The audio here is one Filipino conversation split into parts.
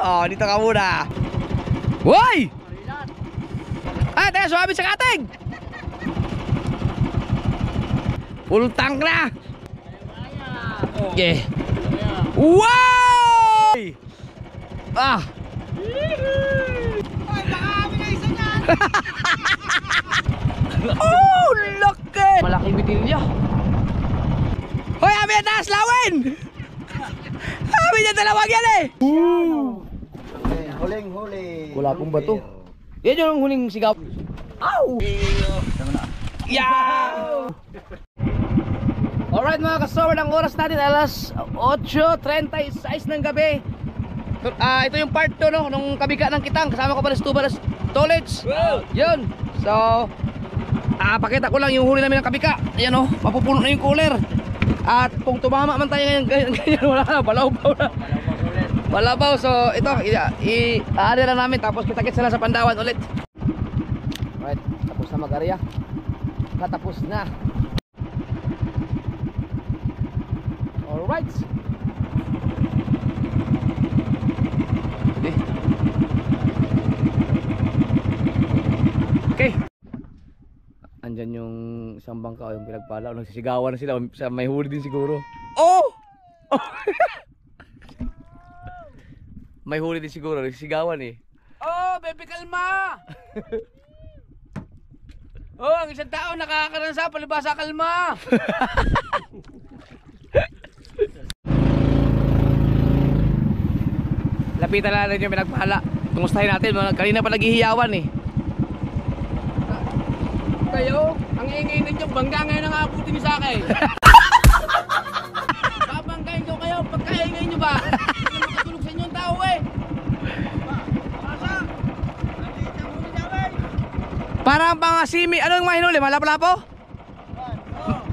Oh, dito ka muna. Woy! Ah, tayo suwabi sa kating. Full tank na. Okay. Wow! Ah. Ay, baka kami na isa na. Oh, laki! Malaking bitilya. Hoy, amin ang taas, lawin! Amin yung dalawang yan eh! Huling. Wala pong bato. Yan yung huling sigaw. Ow! Yeah! Alright mga kasawad, ang oras natin alas 8:36 ng gabi. Ito yung part 2 no, nung kabika ng kitang. Kasama ko pala si Tubalas Tolage. Yun. So, pakita ko lang yung huli namin ng kabika. Ayan o, mapupuno na yung cooler. At kung tumama man tayo ngayon, ganyan wala na, balaw-baw na. Balabaw, so ito, i-aari lang namin. Tapos kita-kits na lang sa Pandawan ulit. Alright, tapos na mag-area. Katapos na. Alright. Okay. Andyan yung isang bangka o yung pinagpala. Nagsisigawan na sila. May huli din siguro. Oh! May huli din siguro. Nagsisigawan eh. Oh, bebe kalma. Oh, ang isang tao nakakaransa palibasa kalma. Lapitan na natin yung pinagpala. Kumustahin natin. Kanina pa naghihiyawan eh. Kayo, ang ingay ninyo, bangga ngayon ang abuti ni sa akin. Babanggain ko kayo, pagkaingay nyo ba? Hindi na makatulog sa inyo ang tao eh. Parang pang simi. Ano yung mga hinuli? Malapo-lapo?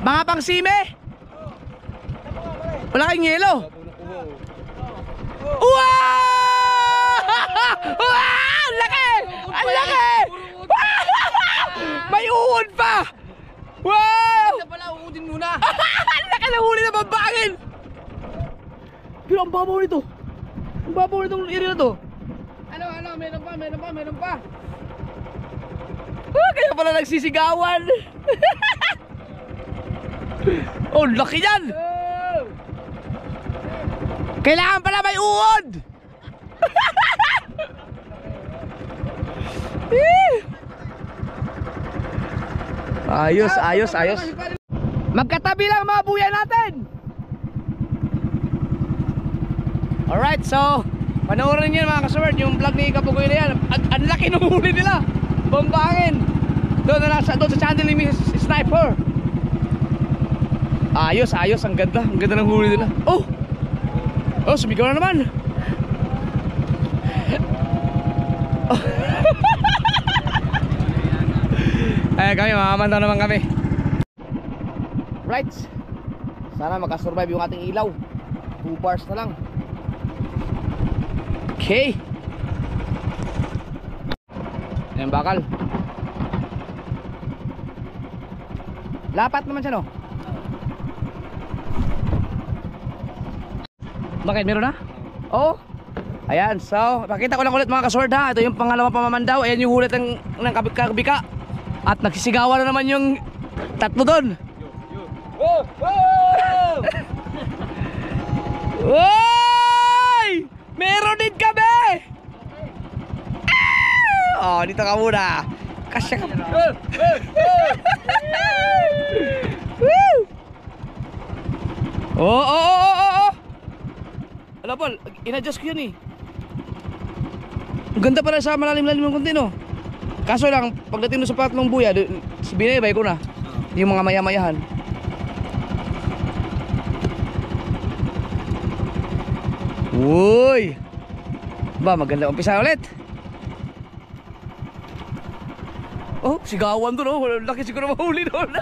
Mga pang simi? Wala kayong yelo? Wow! Wow! Laki! Ang laki! May uod pa! Wow! Ito pala, uudin muna. Ang laki na huli na babangin! Pero ang babaw nito. Ang babaw nitong area na to. Ano, meron pa. Kaya pala nagsisigawan. Oh, laki yan! Kailangan pala may uod! Ayos. Magkatabi lang mga buya natin. Alright, so panoorin nyo mga kasaward yung vlog ni Kapugoy na yan. Ang laki ng huli nila. Bombangin. Doon sa channel ni Miss Sniper. Ayos, ang ganda ng huli nila. Oh, sumigaw na naman. Ay kami, mamamanda naman kami. Right. Sana makasurvive yung ating ilaw. 2 bars na lang. Okay. Ayan bakal. Lapat naman siya no? Bakit? Meron na? Oo. Ayan, so pakita ko lang ulit mga kasword ha. Ito yung pangalawang pamamandaw. Ayan yung hulit ng kabika. At nagsisigawan na naman yung tatlo doon. Woy! Meron din kami! Oh, dito ka muna. Kasya ka. Oh. Alam Paul, in-adjust ko yun eh. Ang ganda pala sa malalim-lalim ng konti no. Kaso lang, pagdating sa patlong buya, binibay ko na yung mga maya-mayahan. Uy! Ba, maganda umpisa ulit. Oh, sigawan doon oh. Laki siguro mahuli doon.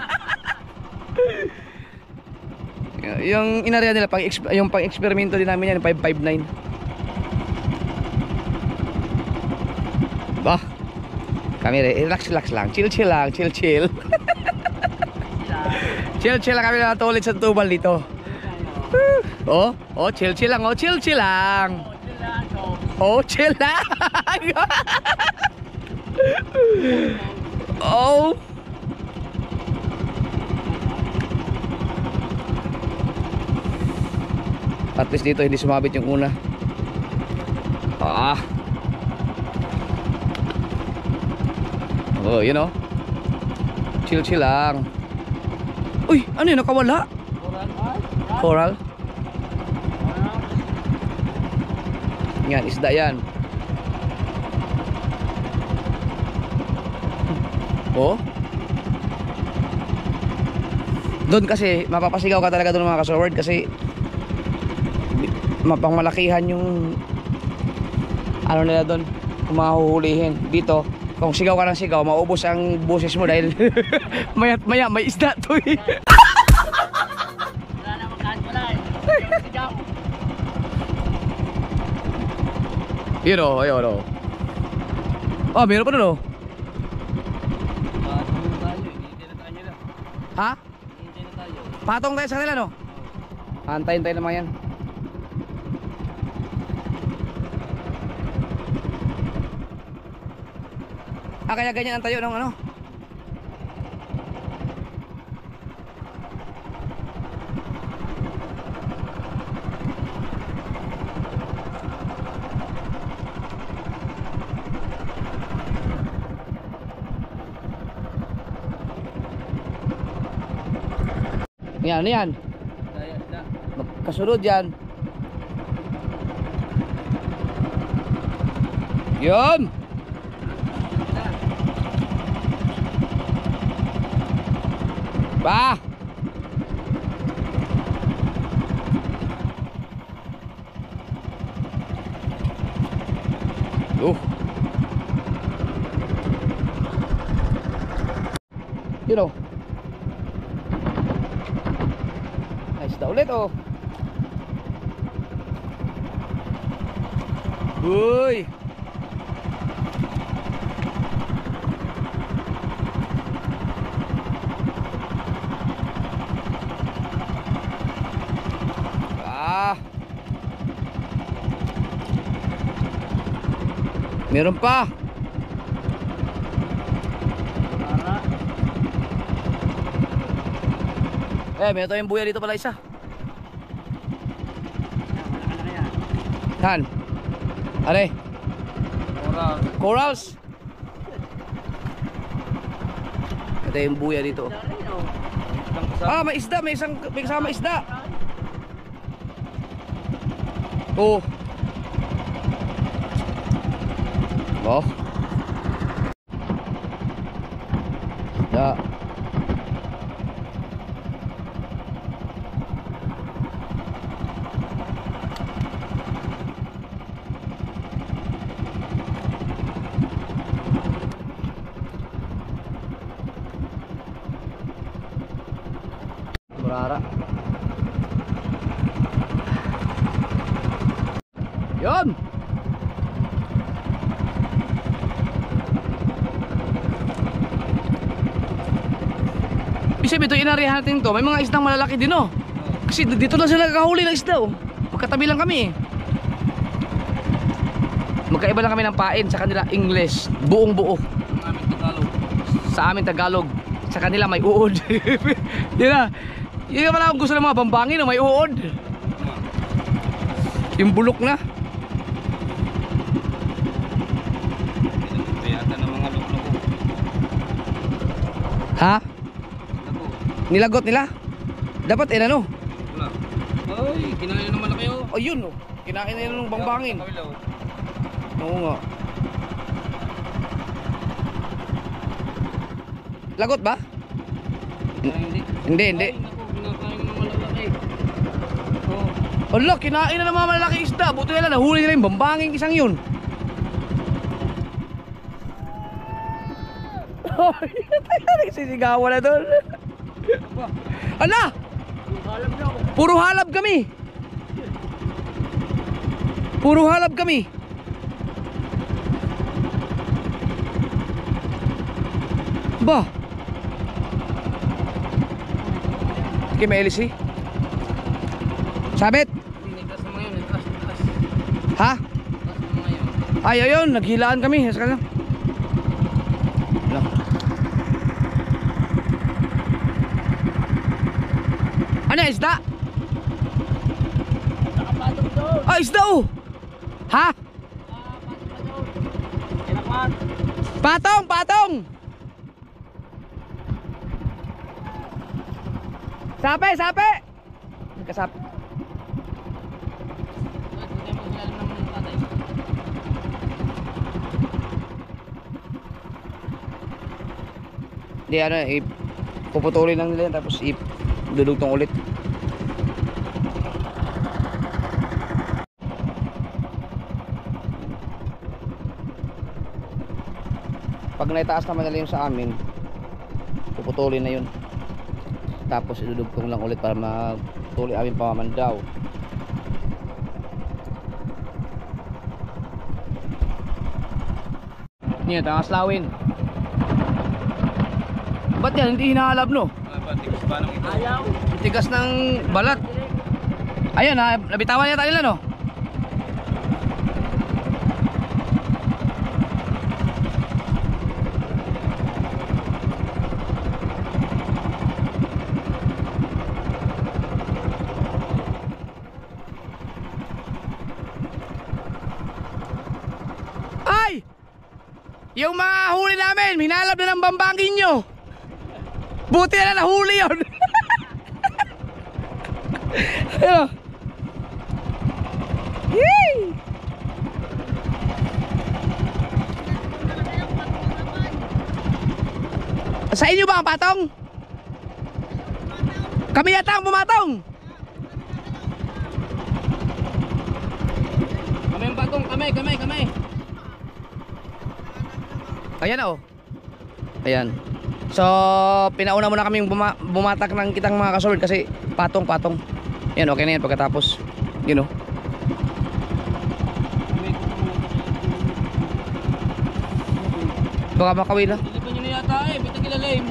Yung inarya nila, yung pang-eksperimento din namin yan, 559. Ba? Kami relax lang, chill lang. Chill lang kami na tulit sa tubal dito. Oh, chill lang. Oh, chill lang. Oh. At least dito hindi sumabit yung una. Ah. Oh, you know. Chill lang. Uy, ano yun? Nakawala? Coral. Yan, isda yan. Oh. Doon kasi mapapasigaw ka talaga doon mga kasorward kasi mapangmalakihan yung ano nila doon kung mahuhulihin. Dito kung sigaw ka ng sigaw maubos ang boses mo dahil maya't maya may isda to eh. Wala na magkaan ko lang. Sigaw. Yun o, ayun o. Oh, meron pa doon o. Ha? Patong tayo sa kanila no? Antayin tayo naman yan. Ah, kaya ganyan ang tayo ng ano? Yan, ano yan? Kasunod yan. Yun! Ba! You know. Nice na ulit oh. Uy. Meron pa. Meron tayong buya dito pala isa. Yan. Are? Corals. Ito yung buya dito. Ah, may isda, may kasama isda. Oh. Oh. Ya. Berara. Yun. Kasi ito inarihan natin to, may mga isdang malalaki din oh. Kasi dito lang sila nakahuli ng isda oh. Magkatabi lang kami eh. Magkaiba lang kami ng pain, sa kanila English, buong buo. Sa amin Tagalog. Sa kanila may uod. Yun na. Yun naman ako gusto ng mga bambangin oh, may uod. Yung bulok na. Ha? Nilagot nila? Dapat ano? Wala. Ay, kinain naman na kayo. Oh, yun oh. Kinain nila ng bambangin. Oo nga. Lagot ba? Hindi. Hindi. Ay, naku, kinakain ng malalaki. Oh. Ala, kinain na ng mga malaki isda. Buti nila, nahuli nila yung bambangin isang yun. Nagsisigawan na doon. Ala! Puro halab kami. Puro halab kami. Ba? Sige, may LC. Sabit? Nagtas na mga yun, nagtas. Ha? Nagtas na mga yan. Ay, ayun, naghilaan kami. Saka lang. Ano? Ano, isda? Nakapatong doon. Ah, isda oh! Ha? Kinakwan. Patong, patong! Sape, sape! Nagkasape. Di ano, puputulin lang nila yan tapos dudugtong ulit. Pag naitaas naman nila yung sa amin, puputulin na yun. Tapos idudugtong lang ulit para magtuloy aming pamamandaw. Yan, tangaslawin. Ba't yan? Hindi hinahalab no? Tigas ba ng ito? Ayaw. Tigas ng balat. Ayan, nabitawan yata nila no? Ay! Yung mga huli namin, hinalab na ng bambangin nyo. Buti na nahuli yun. Ayun. Yay! Sa inyo ba ang patong? Kami yata ang pumatong. Kami ang patong, kami. Ayan oh. Ayan. So, pinauna muna kaming bumatak ng kitang mga kasolid kasi patong. Yan, okay na yan pagkatapos. You know. Baka makawila. Niliban nyo na yata bitang ilalim.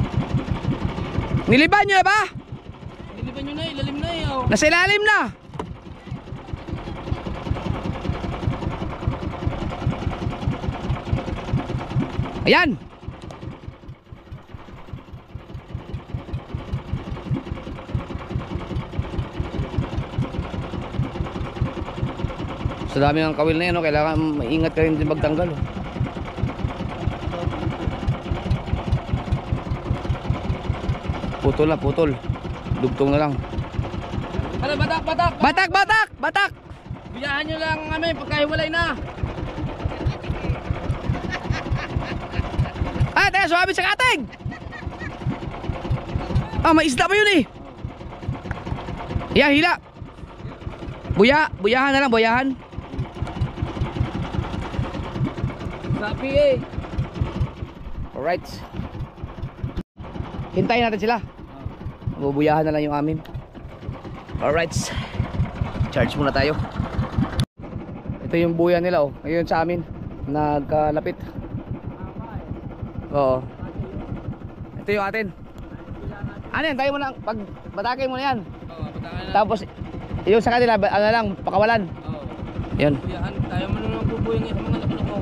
Niliban nyo na ba? Niliban nyo na ilalim na oh. Nasa ilalim na. Ayan. Sa dami ng kawil na yan, kailangan maingat ka rin din magtanggal. Putol. Dugtong na lang. Ano, batak! Batak! Biyahan nyo lang kami pagkahiwalay na. Ah, teka, suwabi sa katig! Ah, may isda pa yun eh. Yeah, hila. Buyahan na lang, buyahan. Sapi eh. Alright. Hintayin natin sila. Bubuyahan na lang yung amin. Alright. Charge muna tayo. Ito yung buya nila oh. Ngayon sa amin. Nagkalapit. Oo. Ito yung atin. Ano yan? Tayo mo na. Pag batakay mo na yan. Tapos yung sa kanila, ano lang, pakawalan. Yan. Biyahan, tayo mo naman bubuyang yung mga labanak mo.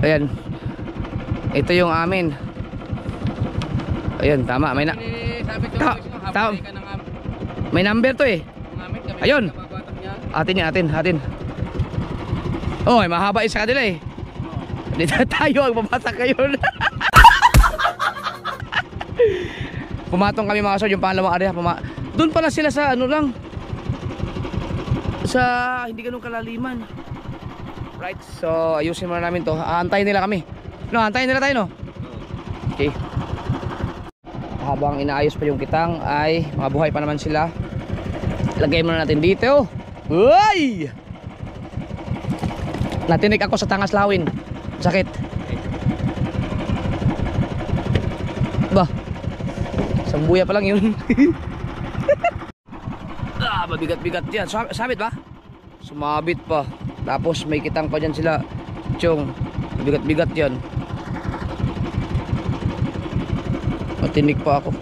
Ayan. Ito yung amin. Ayan, tama. May may number to eh. Ayun. Atin. Oh, ay mahaba yung sa kanila eh. Dito tayo, magbabatak kayo. Pumatong kami mga kasod, yung pangalawang area. Doon pala sila sa ano lang. Sa hindi ganun kalaliman. Right, so ayusin muna namin to. Aantayin nila kami. No, antayin nila tayo no. Okay. Habang inaayos pa yung kitang ay mabuhay pa naman sila. Lagay muna natin dito. Uy! Natinig ako sa tangaslawin. Sakit. Bah. Isang buya pa lang yun. Mabigat-bigat yan. Sabit ba? Sumabit pa. Tapos may kitang pa dyan sila. Chong. Mabigat-bigat yan. Matinig pa ako.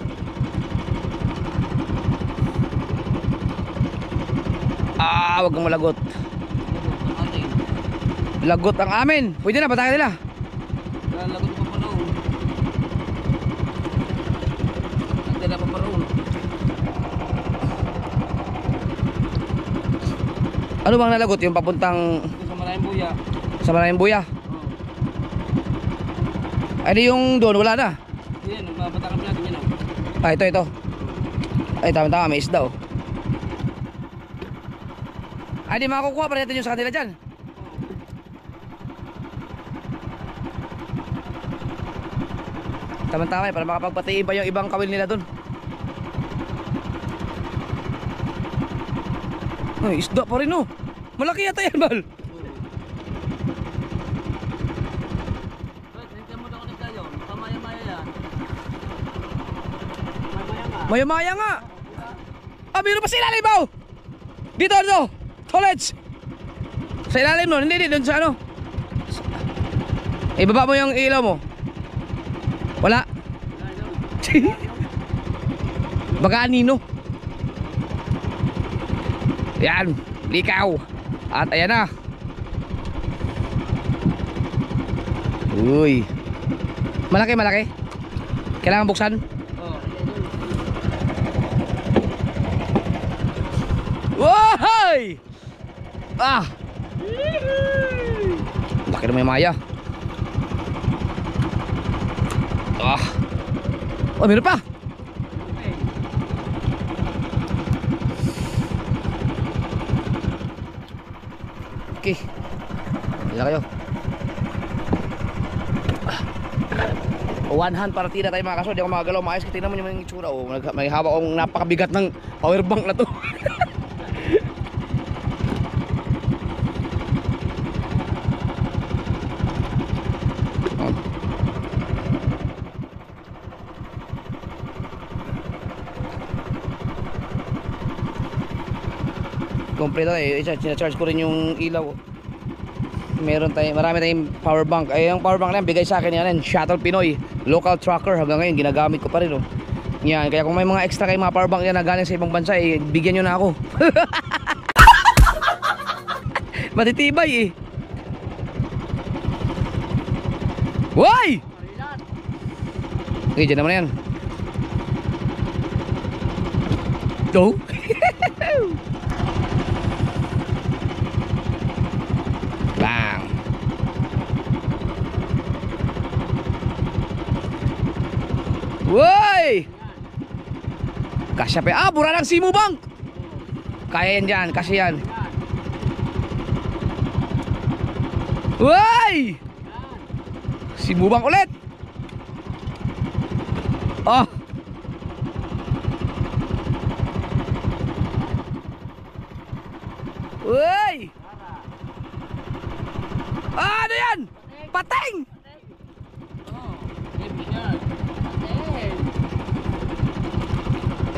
Wag kang malagot. Lagot ang amin. Pwede na, batayan nila. Lagot pa roon. Antena pa roon. Ano bang nalagot? Yung papuntang Sa Maraming Buya. sa Maraming Buya? Ano yung doon? Wala na. Yan, magbabata kami natin yan. Ah, ito. Ay, tama, may isda oh. Ay, di makakukuha pa natin yung sa kanila dyan. Tama, para makapagpatiin pa yung ibang kawil nila doon. Ay, isda pa rin oh. Malaki yata yan, Bal. Tingnan mo daw ulit tayo. Maya-maya yan. Maya-maya nga. Maya-maya nga. Ah, meron pa sa ilalim ba? Dito. Tolets. Sa ilalim no, hindi doon sa ano. Ibaba mo yung ilaw mo. Wala. Baka anino. Yan, likaw. At ayan na. Uy. Malaki. Kailangan buksan. Woy! Ah! Laki na may maya. Ah! Oh, meron pa! Okay. Hila kayo. One hand para tira tayo mga kaso. Di ako magagalaw. Maayos ka. Tingnan mo yung itsura. Oh, may hawak akong napakabigat ng power bank na to. Kompleto tayo. Charge ko rin yung ilaw. Marami tayong power bank. Ay, yung power bank na yan, bigay sa akin yan. Shuttle Pinoy. Local trucker. Hanggang ngayon, ginagamit ko pa rin. Oh. Yan. Kaya kung may mga extra kayong mga power bank yan na galing sa ibang bansa, eh, bigyan nyo na ako. Matitibay eh. Woy! Okay, dyan naman yan. Go! Bang! Woy! Kasya pa. Ah, bura ng Simo Bank! Kaya yan dyan, kasi yan. Woy! Simo Bank ulit! Oh! Woy! Ah, ano yan? Pateng!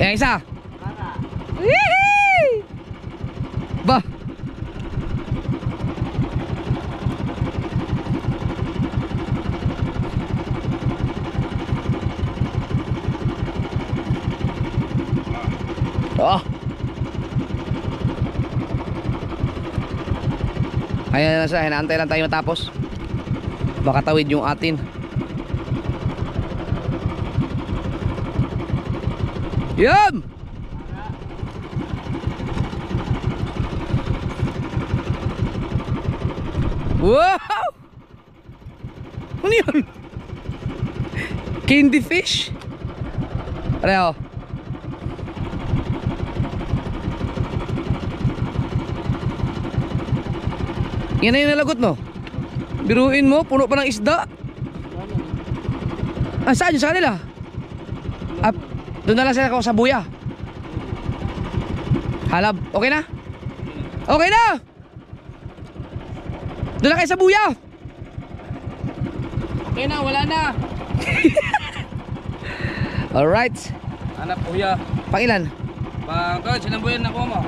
Yang isa. Hihi! Bah. Oh. Ayan na siya, hinaantay lang tayo matapos. Baka tawid yung atin. Yan! Wow! Ano yun? Candy fish? Ano? Yan na yung nalagot no? Biruin mo, puno pa ng isda. Ah, saan yun sa kanila? Ah, doon na lang sila ako sa buya. Halab, okay na? Okay na! Doon na kayo sa buya. Okay na, wala na. Alright. Hanap buya. Pangilan? Coach, ilang buyan na po mo?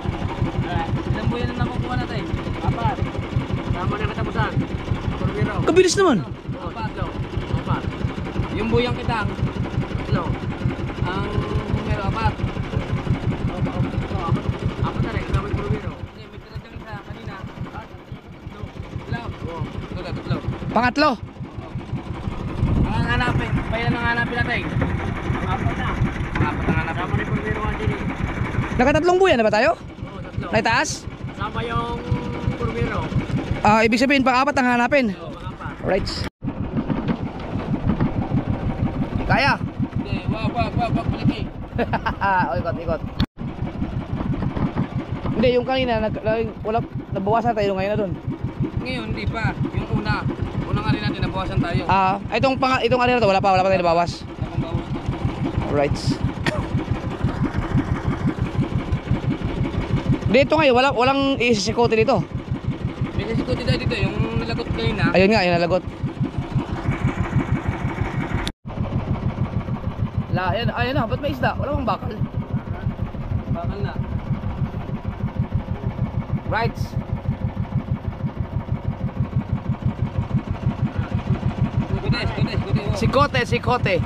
Ilang buyan na nakukuha natin? 4. Tama na katapusan. Purwiro. Kabilis naman. 4. Yung buyang kitang. 3. Ang numero 4. 4 na rin. Kasama yung purwiro. May tira dyan Pangatlo. Ang hanapin, bayan ang hanapin natin. Apat na. Apat ang hanapin. Sama rin pumiro nga din eh. Nakatatlong buyan na ba tayo? Oo, tatlo. Naitaas? Kasama yung pumiro. Ibig sabihin pang-apat ang hanapin. Oo, apat. Alright. Kaya. Hindi, wag, palagi. Ikot. Hindi, yung kanina wala, nabawasan tayo ngayon na doon. Ngayon, hindi pa. Yung unang ari natin, nabawasan tayo. Itong area na to, wala pa tayo nabawas. Nakang bawas na. Alright. Dito ngayon, walang isisikote dito. May sisikuti tayo dito, yung nilagot kanina. Ayun nga, yung nalagot. Ayun na, ba't may isda? Wala bang bakal? Bakal na. Right. Gudes. Sikote.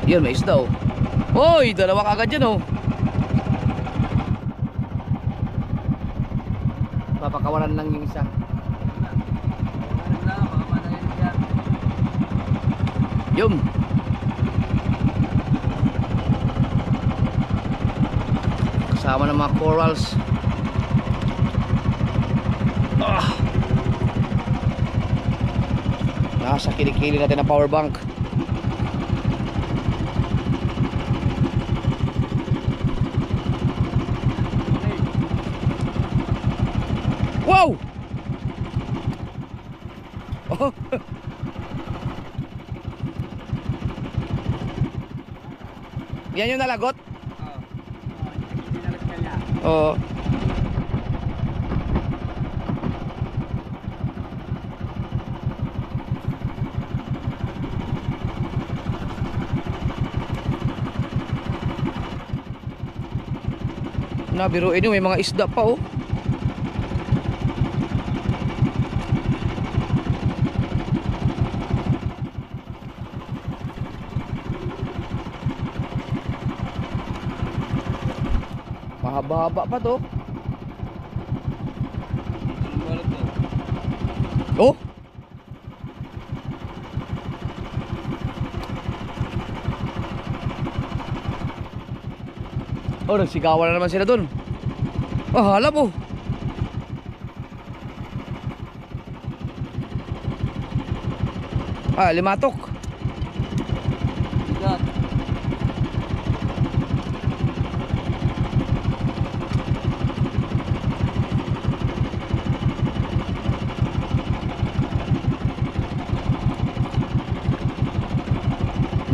Yun, may isda oh. Hoy, dalawa kagad dyan oh. Papakawalan lang yung isa. Yun. Kasama ng mga corals. Nasa kilikili natin na power bank. Wow! Oh. Yan yung nalagot? Oo. Nabiruin yun, may mga isda pa oh. Mahaba-haba pa to. Oh. Oh, nagsigawan na naman sila dun. Oh, halap oh. Limatok.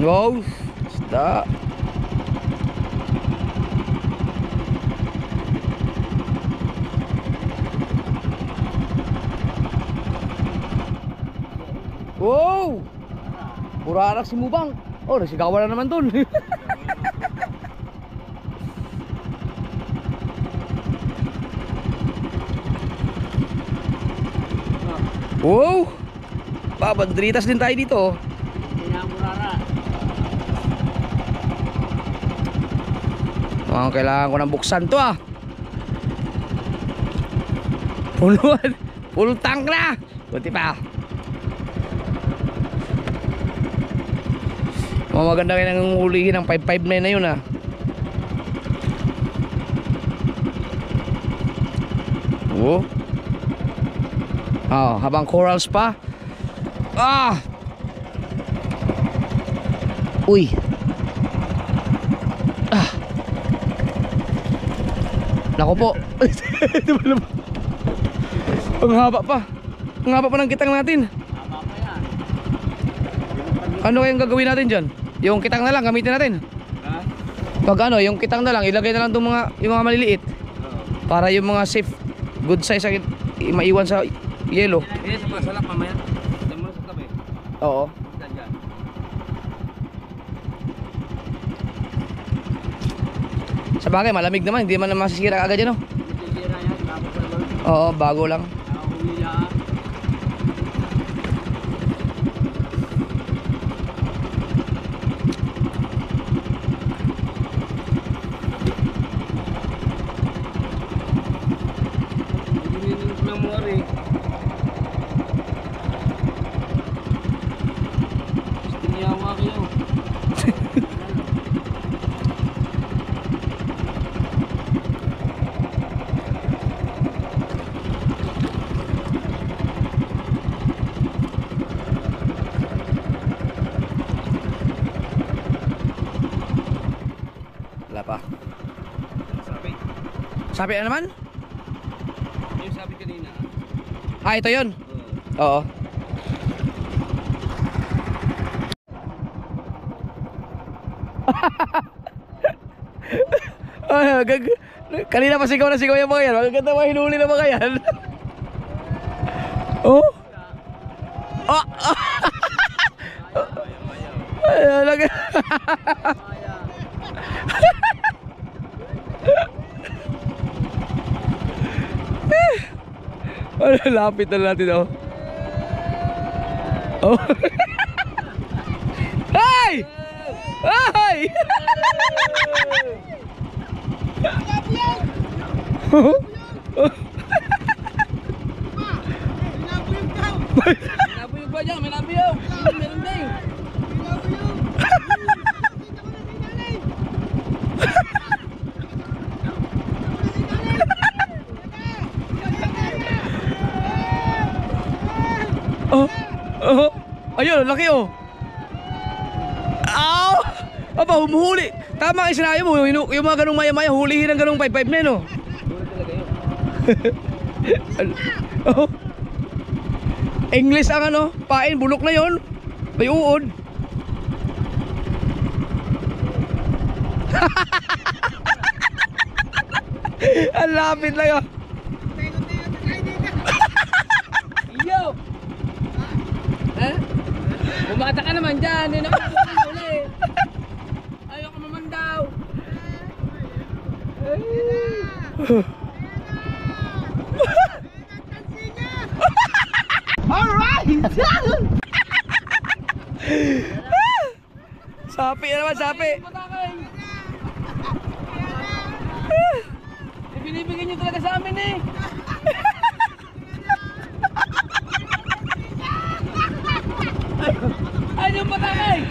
Wow, isda. Wow! Burarak si Mubang. Oh, nasigawan na naman dun. Wow! Babandritas din tayo dito. Mukhang kailangan ko ng buksan to ah. Puluan. Full tank na. Kunti pa. Maganda kayo nang hulihin ng 559 na yun ah. Oh. Habang corals pa. Uy. Nako po. Ang haba pa. Ang haba pa ng kitang natin. Ano kayang gagawin natin dyan? Yung kitang na lang gamitin natin. Pag ano, yung kitang na lang ilagay na lang yung mga maliliit. Para yung mga safe, good size maiwan sa yelo. Sa pasalak mamaya. Damo sa tabi. Oo. Sa bagay, malamig naman, hindi man na masisira agad yan, no? Oo, bago lang. Sabi na naman? Yung sabi kanina. Ah, ito yun? Oo. Ay, kanina pa sigaw na sigaw yung mga yan. Maganda mga hinuli na mga yan. Oh? Ah! Ay, lagi. Lapit na natin, oh. Oh. Hey! Hey! Nabuyog ba dyan? May nabuyog. Meron din. Oh, oh, ayun, laki oh. Aw! Aba, humuhuli. Tama ang sinabi mo, yung mga ganong maya-maya, hulihin ang ganong 5-5 na yun oh. Huli talaga yun. Oh. English ang ano, pain, bulok na yun. May uod. Ang lapit lang oh. Iyo! Eh? Bumata ka naman dyan. Hindi naman ako huli. Ayaw ka mamandaw. Alright! Sapi na naman, sapi. Binibigyan nyo talaga sa amin eh. Ay, yung patakay!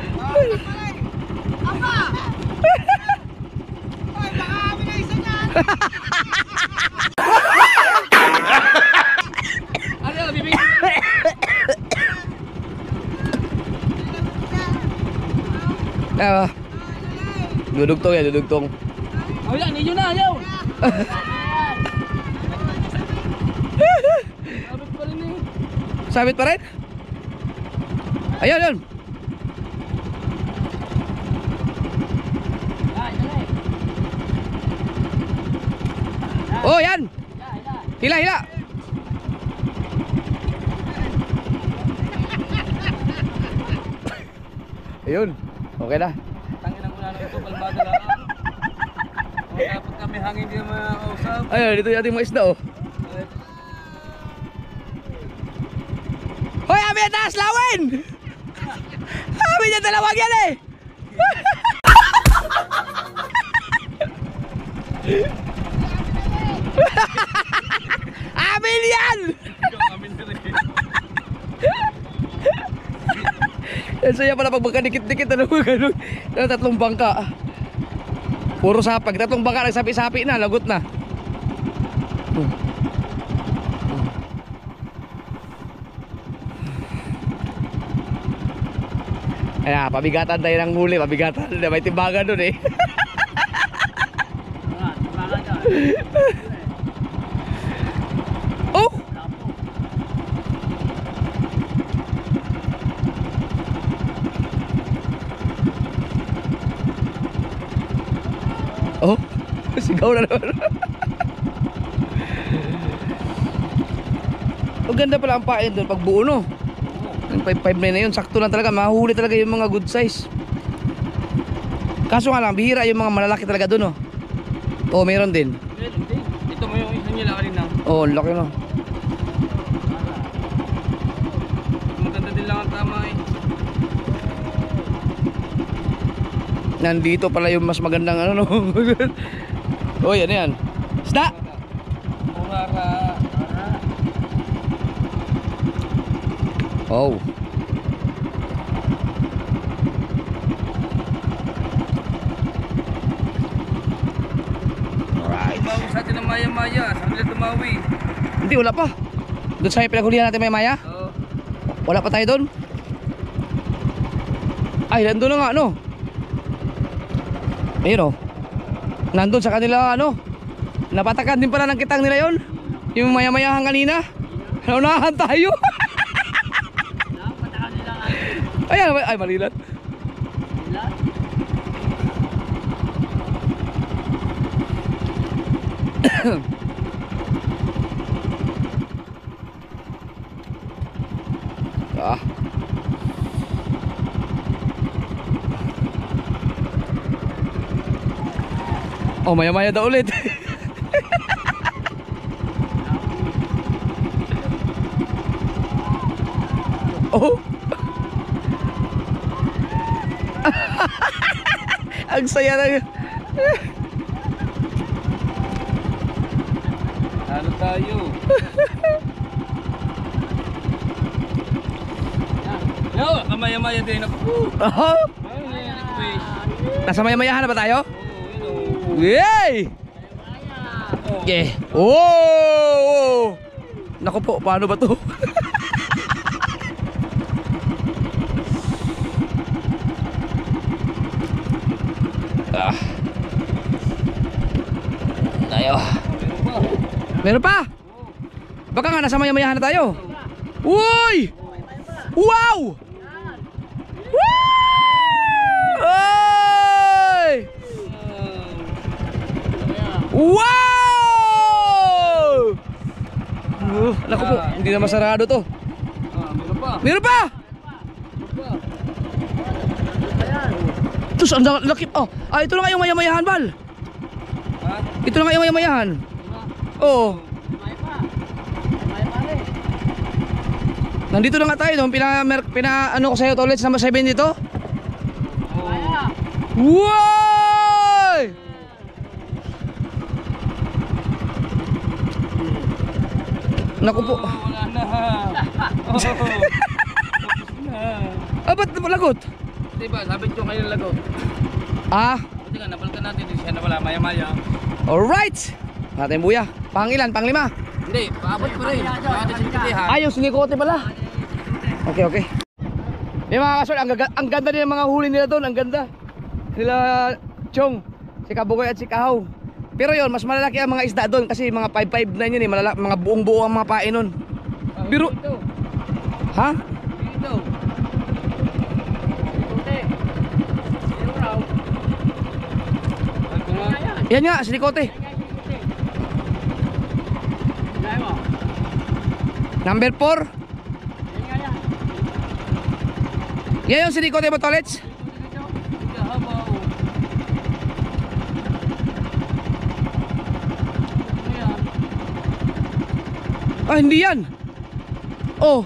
Ama! Oy, baka amin na isa niyan! Ano, bibigyan? Ah, dudugtong yan, dudugtong. Oh, yan, ninyo na, ayaw! Sabit pa rin eh. Sabit pa rin? Ayun, yun. Oh, yan. Hila, hila. Ayun. Okay na. Tangin ang muna ng ito, kalmado lang. Dapat kami hangin din mga kausap. Ayun, dito yung ating mga isda, oh. Hoy, amin na taas, lawin! Amin na dalawang yan, eh! Amin yan! Ang saya pala pag magkadikit-dikit, ano mo gano'n? Tatlong bangka. Puro sapag, tatlong bangka, nagsapi-sapi na, lagot na. Ayan, pabigatan tayo ng huli, pabigatan. May timbangan doon eh. Oh! Oh, sigaw na naman. Ang ganda pala ang pain doon pag buo, no? Yung 5-5 na yun, sakto lang talaga. Mahuli talaga yung mga good size. Kaso nga lang, bihira yung mga malalaki talaga doon, no? Oo, meron din. Ito mo yung isa nila kanina. Oo, laki, no? Maganda din lang ang tama eh. Nandito pala yung mas magandang ano, no? Oh, yan yan. Isda! Murara. Oh. Alright. Tumawi sa atin ng maya-maya. Saan nila tumawi? Hindi, wala pa. Doon sa pinaghulihan natin may maya? Oo. Wala pa tayo doon? Ay, nandun na nga, ano? Ayun, oh. Nandun sa kanila, ano? Napatakan din pala ng kitang nila yon. Yung maya-mayahan kanina. Naunahan tayo. Ayan, ay malilat. Ah. Oh, maya-maya daw ulit. Oh. Ang saya na. Ano tayo? Yo, kamaya-maya din ako. Oh. Nasa maya-mayahan na ba tayo? Yay! Okay. Oh! Naku po, paano ba to? Ah. Tayo. Meron pa? Baka nga nasa maya-mayahan na tayo. Uy! Wow! Oy! Wow! Naku po, hindi na masarado to. Meron pa. Meron pa! Tus, ang laki. Oh, ito na nga yung maya-mayahan, Bal. Ha? Ito na nga yung maya-mayahan. Oo. Nandito na nga tayo, no? Ano ko sa'yo, Tolets, number 7 dito. Wow! Naku po. Wala na. Tapos na. Ba't lagot? Diba, sabi ko kayo lagot. Ah, Hindi nga, napalitan natin. Hindi siya nawala maya-maya. alright. Natin buya. Pangilan, panglima. Hindi, paabot pa rin. Paabot sa pilihan. Ay, yung sinikote pala. Okay, okay. Yung mga kasol, ang ganda din ng mga huli nila doon. Ang ganda. Sila Chong, si Kabugoy at si Kahaw. Pero yon, mas malalaki ang mga isda doon kasi mga 5'5" na yun eh. Mga buong-buo ang mga pain nun. Pero, ha? Dito. Yan nga, sinikote. Number 4. Yan yung sinikote mo, Tolets. Ah, hindi yan. Oh.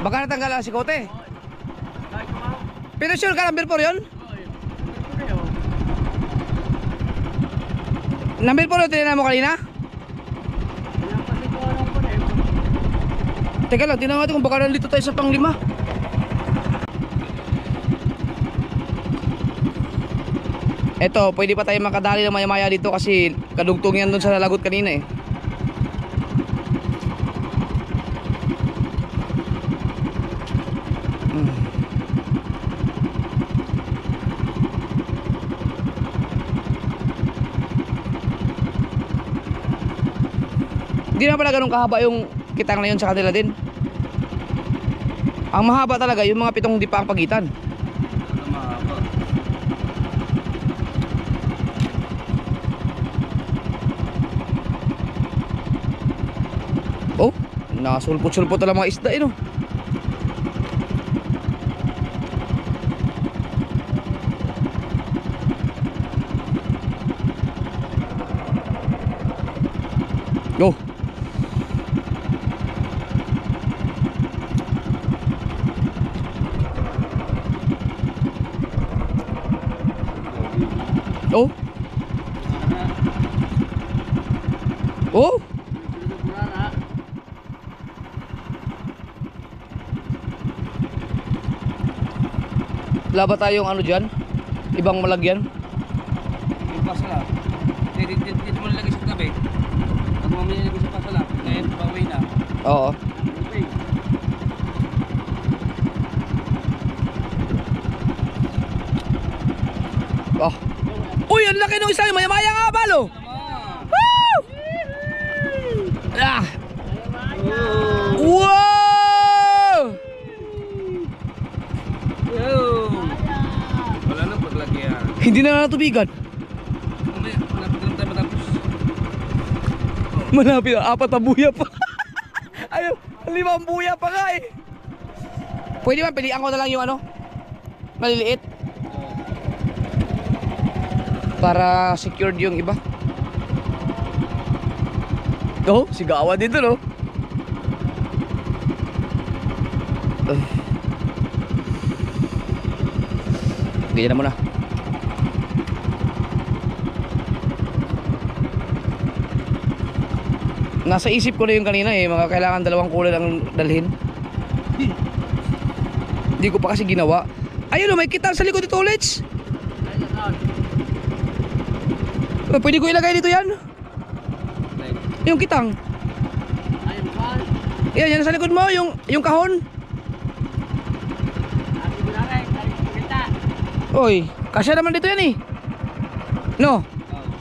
Baka natanggal ang sikote. Pero sure ka, number 4 yun? Number 4 yung tinanong mo kanina? Teka lang, tinanong natin kung baka nandito tayo sa panglima. Eto, pwede pa tayo makadali ng maya-maya dito kasi kadugtong yan dun sa lagot kanina eh. Hindi na pala ganun kahaba yung kitang na yun sa kanila din. Ang mahaba talaga yung mga 7 di pa ang pagitan. Oh, nasulpot-sulpot na lang mga isda eh no. Go. Oh. Oh. Wala ba tayong ano dyan? Ibang malagyan? Yung pasala. Dito mo nilagay sa tabi. Pag mamaya nilagay sa pasala, ngayon pauwi na. Oo. Okay. Oh. Uy, ang laki nung isa. Maya-maya nga balo. Woo! Ah. Wow! Wala na paglagyan. Hindi na natubigan. Mamaya, malapit lang tayo matapos. Malapit na, 4 na buya pa. Ayun, 5 buya pa nga eh. Pwede ba, pilihan ko na lang yung ano, maliliit. Para secured yung iba. Oh, sigawan dito no. Ganyan na muna. Nasa isip ko na yung kanina eh, mga kailangan 2 kulay ang dalhin. Hindi ko pa kasi ginawa. Ayun o, may kitang sa likod dito ulit. Pwede ko ilagay dito yan. Yung kitang. Yan, yan sa likod mo, yung kahon. Oy, kasya naman dito yan eh. No?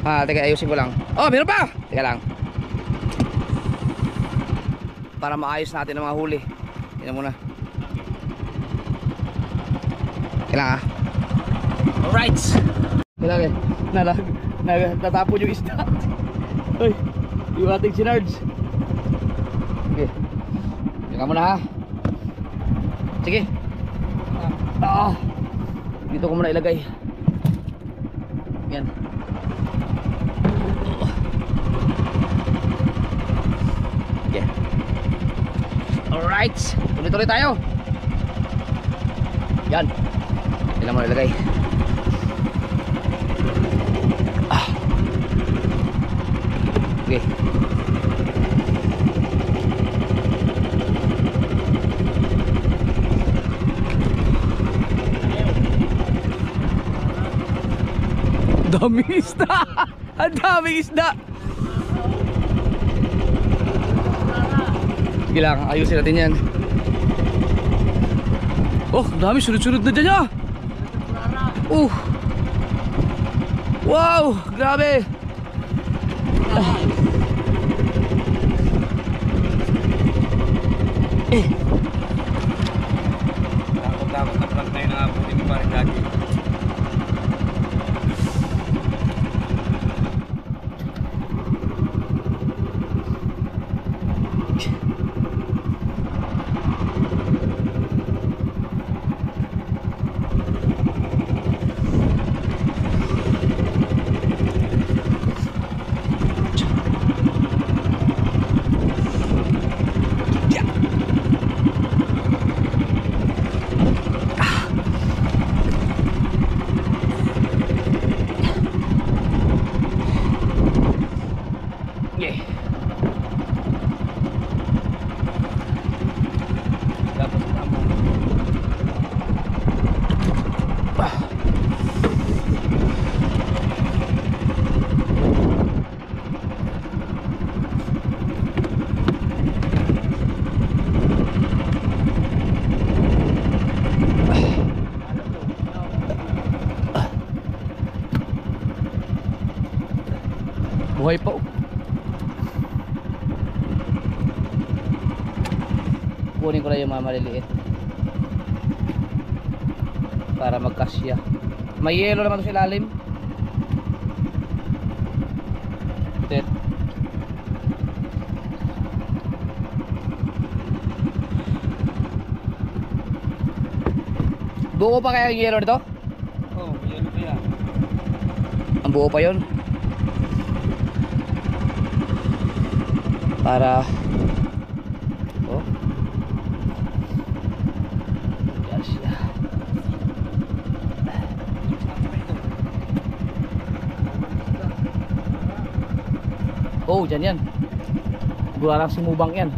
Teka, ayusin ko lang. Oh, meron pa. Teka lang. Para maayos natin ang mga huli. Tingnan muna. Kailangan alright. Kailangan natapon yung isda. Uy, yung ating sinards. Okay. Tingnan muna ha. Sige. Dito ko muna ilagay. Yan. Okay. Alright. Tuloy-tuloy tayo. Yan. Yan mo ilagay. Okay. Daming isda. Ang daming isda. Sige lang, ayusin natin yan. Oh, dami sunod-sunod na dyan ya. Wow, grabe. Takot na prank tayo na abutin mo parang lagi. Buhay pa oh. Kunin ko lang yung mga maliliit para magkasya. May yelo naman sa ilalim. Tet. Buo pa kaya yung yelo dito? Oh, yelo pa yan. Ang buo pa yun. Para yan siya. Oh, dyan yan. Gularang simubang yan.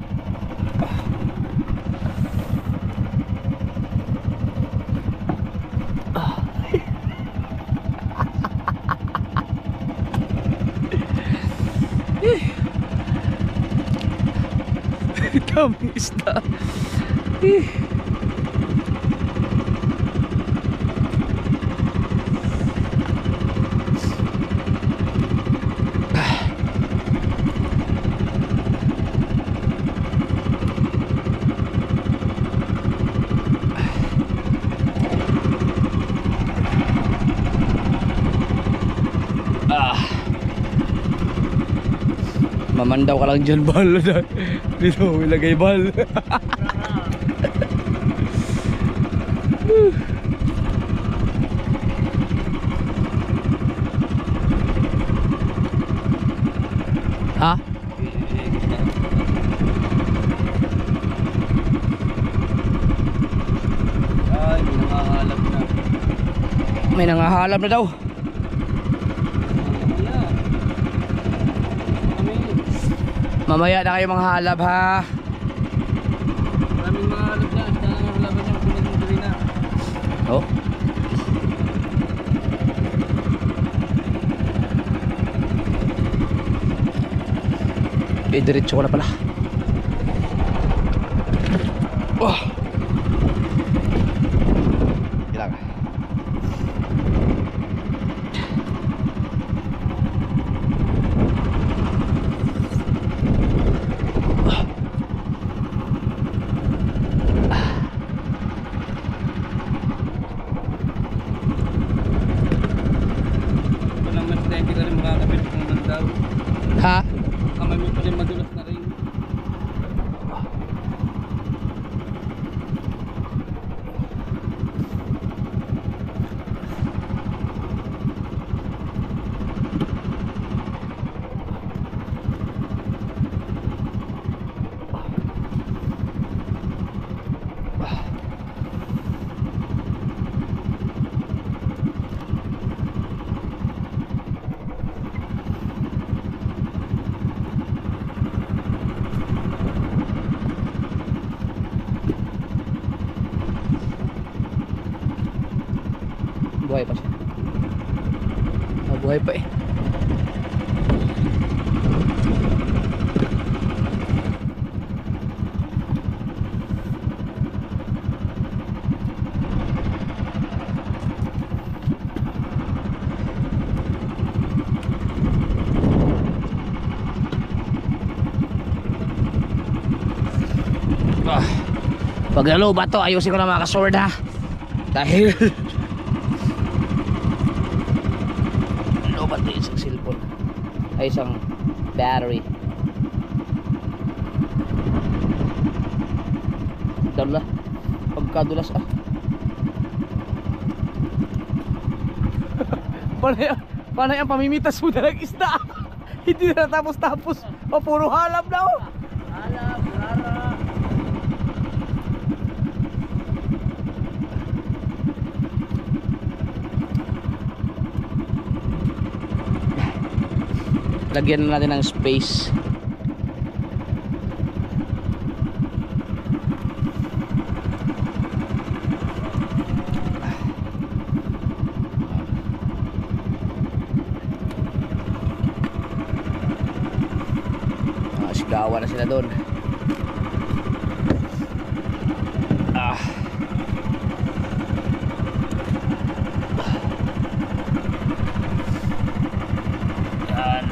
Daming isda. Eh. Mamandaw ka lang dyan, bal. Dito, ilagay bal. Ha? Ay, may nangahalap na. May nangahalap na daw. Mamaya na kayo mga halab ha. Maraming mga halap na. Basta lang ang halaban niya. Pinag-dali na. Oh. Diretso ko na pala. Oh. Ilang. Walang mas na hindi ka rin makakapit kung mandaw. Ha? Kamay mo pala madulas na rin. Buhay pa siya. Buhay pa eh. Pag lalo ba to, ayusin ko na mga kasword ha. Dahil lobat na isang cellphone. Ay isang battery. Dala. Pagkadulas ah. Panay ang pamimitas mo na ng isda. Hindi na tapos-tapos. O puro halap na oh. Halap, rara. Lagyan na natin ng space. Sigawan na sila doon. Yan.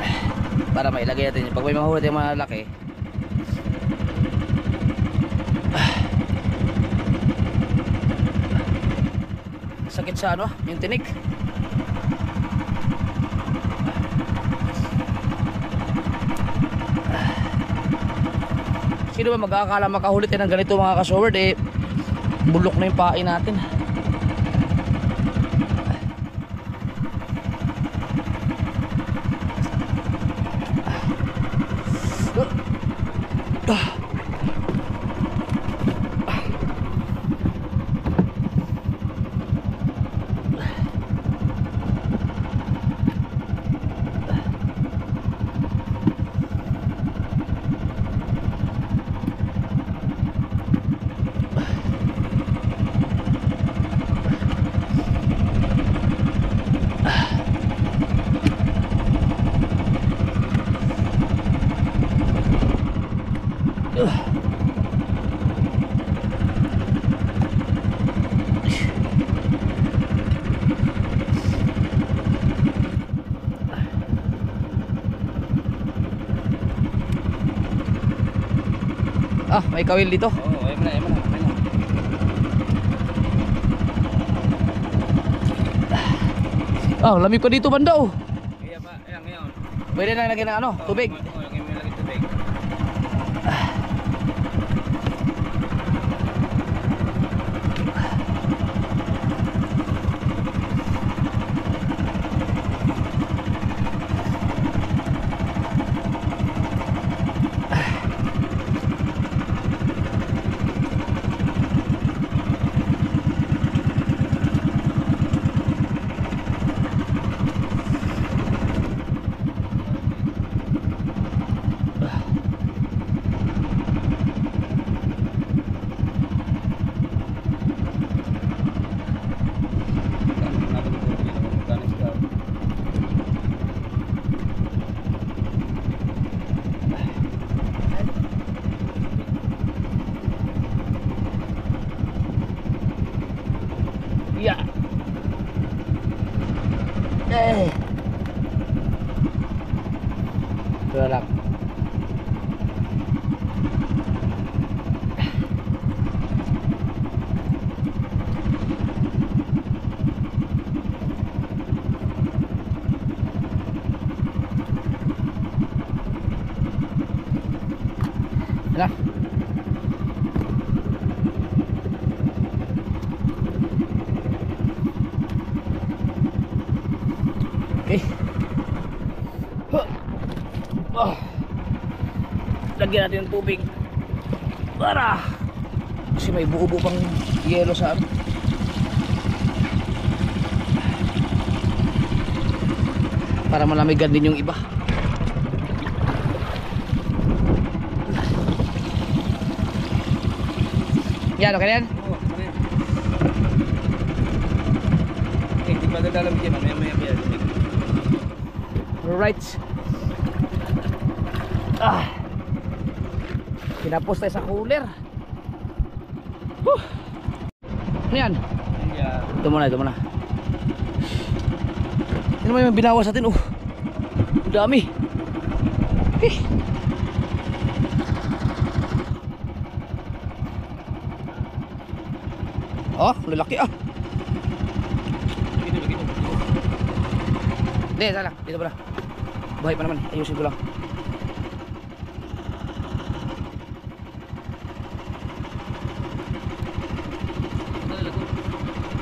Para mailagay natin. Pag may mahuli tayong malaki, sakit sa ano? Yung tinik. Sino ba mag-aakala makahuli tayo ng ganito mga kasword eh, bulok na yung pain natin. Ah, may kawil dito. Oo, ayun na, ayun na. Ah, lamig pa dito banda oh. Kaya pa, ayan ngayon. Pwede na lagyan ng ano, tubig. Oo, lagyan mo lagi tubig. Yeah. Ito lang. Hala. Okay. Oh. Lagyan natin ng tubig. Para kasi may buo-buo pang yelo sa ano. Para malamigan din yung iba. Yan, okay na yan? Oo, ano yan? Okay, hindi pa dadalawin yan. Maya-maya pa yan. Alright. Ah. Pinapos tayo sa cooler. Ano yan? Yeah. Ito muna, ito muna. Yan naman yung binawas natin. Oh, dami. Eh. Oh, lalaki ah. Hindi, sana. Dito pala. Buhay pa naman. Ayusin ko lang.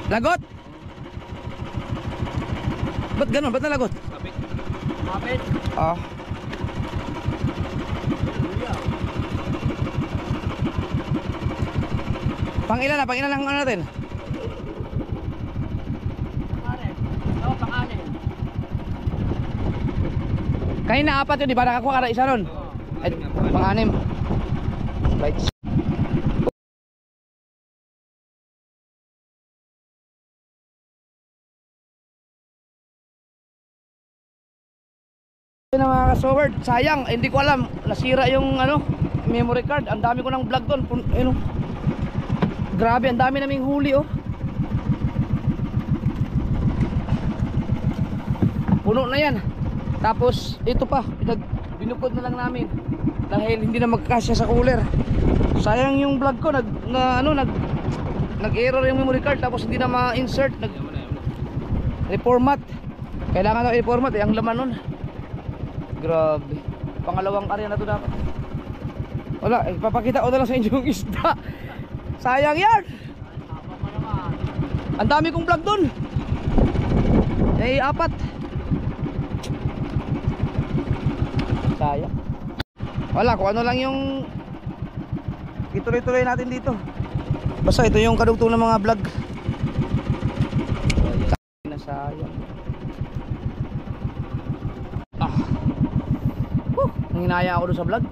Lagot? Ba't ganun? Ba't nalagot? Kapit. Kapit. Ah. Pang ilan na? Pang ilan lang ano natin? Kanina apat yun, di ba? Nakakuha ka na isa nun? Ay, pang-anim. Right. Na mga kasoward, sayang, hindi ko alam, nasira yung ano, memory card. Ang dami ko ng vlog doon. Ano? Grabe, ang dami naming huli oh. Puno na yan. Tapos ito pa, binukod na lang namin dahil hindi na magkasya sa cooler. Sayang yung vlog ko, nag-error yung memory card tapos hindi na ma-insert, reformat. Kailangan daw i-format ang laman nun. Grabe. Pangalawang area na to dapat. Wala, ipapakita ko na lang sa inyo yung isda. Sayang yan. Ang dami kong vlog dun. Eh, apat. Sayang. Wala, kung ano lang yung ituloy-tuloy natin dito. Basta ito yung kadugtong ng mga vlog. Sayang. Hinaya ako doon sa vlog.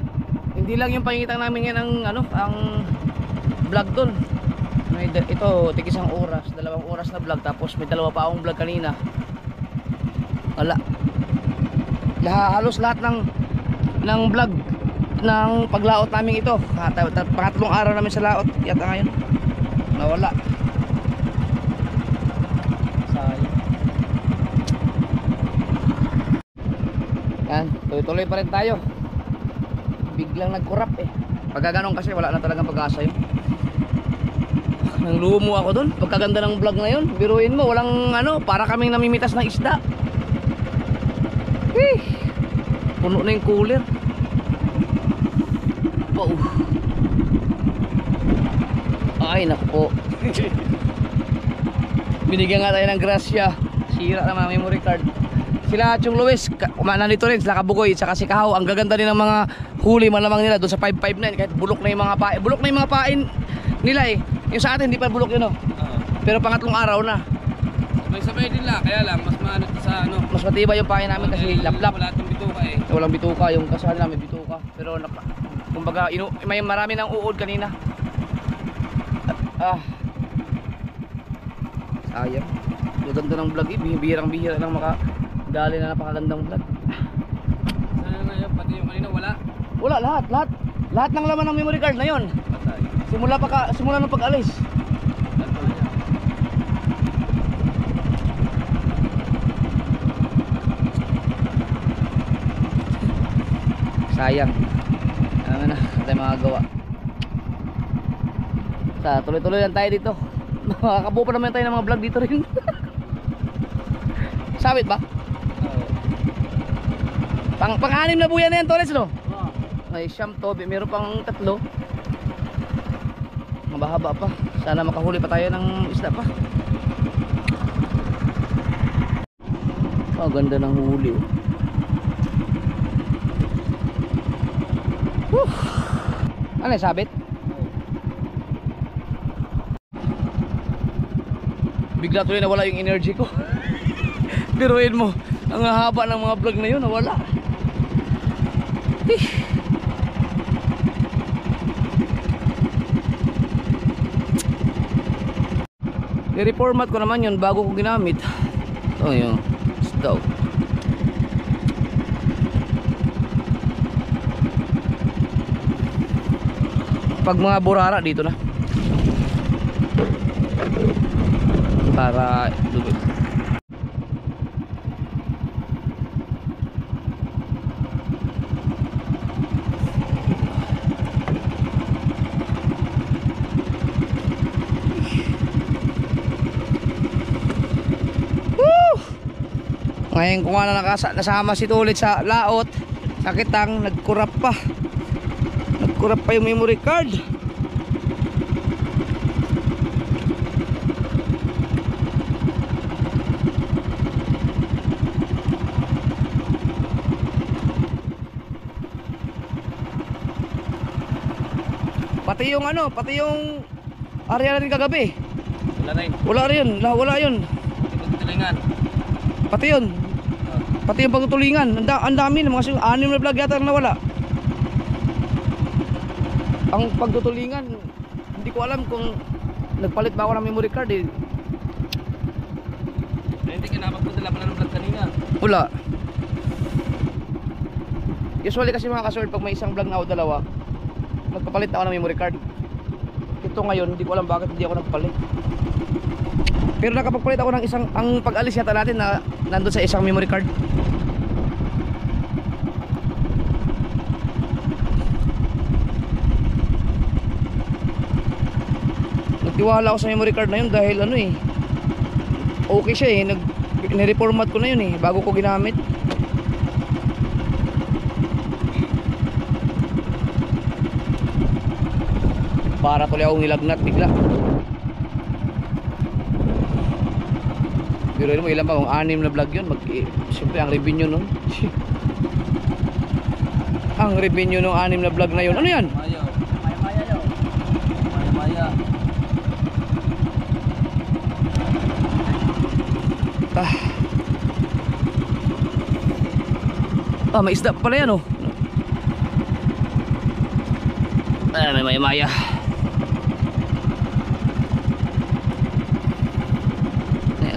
Hindi lang yung pangitang namin yan ang vlog doon. Ito tig isang oras, 2 oras na vlog, tapos may 2 pa akong vlog kanina. Wala. Halos lahat ng vlog ng paglaot namin ito. Pangatlong araw namin sa laot yata ngayon. Nawala. Sayang. Yan, tuloy-tuloy pa rin tayo. Biglang nag-corrupt eh. Pagka ganun kasi wala na talagang pag-asa yun. Nang lumo ako doon. Pagkaganda ng vlog na yun. Biruin mo, walang ano, para kaming namimitas ng isda. Puno na yung cooler. Wow. Ay naku po. Binigyan nga tayo ng grasya. Sira naman ang memory card. Sila Chong Luis, nandito rin, sila Kabugoy, saka si Kahaw. Ang gaganda din ng mga huli malamang nila doon sa 559. Kahit bulok na yung mga pain. Bulok na yung mga pain nila eh. Yung sa atin, hindi pa bulok yun oh. Pero pangatlong araw na. Sabay-sabay din lang, kaya lang, mas maano sa ano. Mas matibay yung pain namin kasi laplap. Wala itong bituka eh. Walang bituka, yung kasal namin bituka. Pero kumbaga, may marami ng uod kanina. Sayang. Gaganda ng vlog eh. Bihirang-bihira lang makadali na napakagandang vlog. Sana ngayon, pati yung kanina wala. Wala, lahat. Lahat ng laman ng memory card na yon. Patay. Simula ng pag-alis. Sayang. Ano na, tayo makagawa. Tuloy-tuloy lang tayo dito. Makakabuo pa naman tayo ng mga vlog dito rin. Sabit ba? Pang-anim na buyan na yan, Torres, no? May siyam to, meron pang 3. Mabahaba pa. Sana makahuli pa tayo ng isda pa. Ganda ng huli oh. Ano yung sabit? Bigla tuloy nawala yung energy ko. Biruin mo, ang haba ng mga vlog na yun, nawala. I-reformat ko naman yun bago ko ginamit. Ito yung isda. Pag mga burara dito na para dugo. Ngayon kung ano nasama si Tulit sa laot, sa kitang, nagkurap pa yung memory card. Pati yung area natin kagabi. Wala rin. Pati yun. Pati yung pagtutulingan. Ang dami naman kasi 6 na vlog yata ang nawala. Ang pagtutulingan, hindi ko alam kung nagpalit ba ako ng memory card eh. Hindi ka napagpunta pa ng vlog kanina. Wala. Usually kasi mga kasword, pag may isang vlog na o dalawa, nagpapalit ako ng memory card. Ito ngayon, hindi ko alam bakit hindi ako nagpalit. Pero nakapagpalit ako ng isang, ang pag-alis yata natin na nandun sa isang memory card. Nagtiwala ako sa memory card na yun dahil ano eh, okay siya eh, nireformat ko na yun eh, bago ko ginamit. Para tuloy akong nilagnat bigla. Pero mo ilan pa, kung 6 na vlog yun, siyempre ang revenue nun. Ang revenue ng 6 na vlog na yun. Ano yan? Maya yun. Maya. May isda pa pala yan oh. May maya.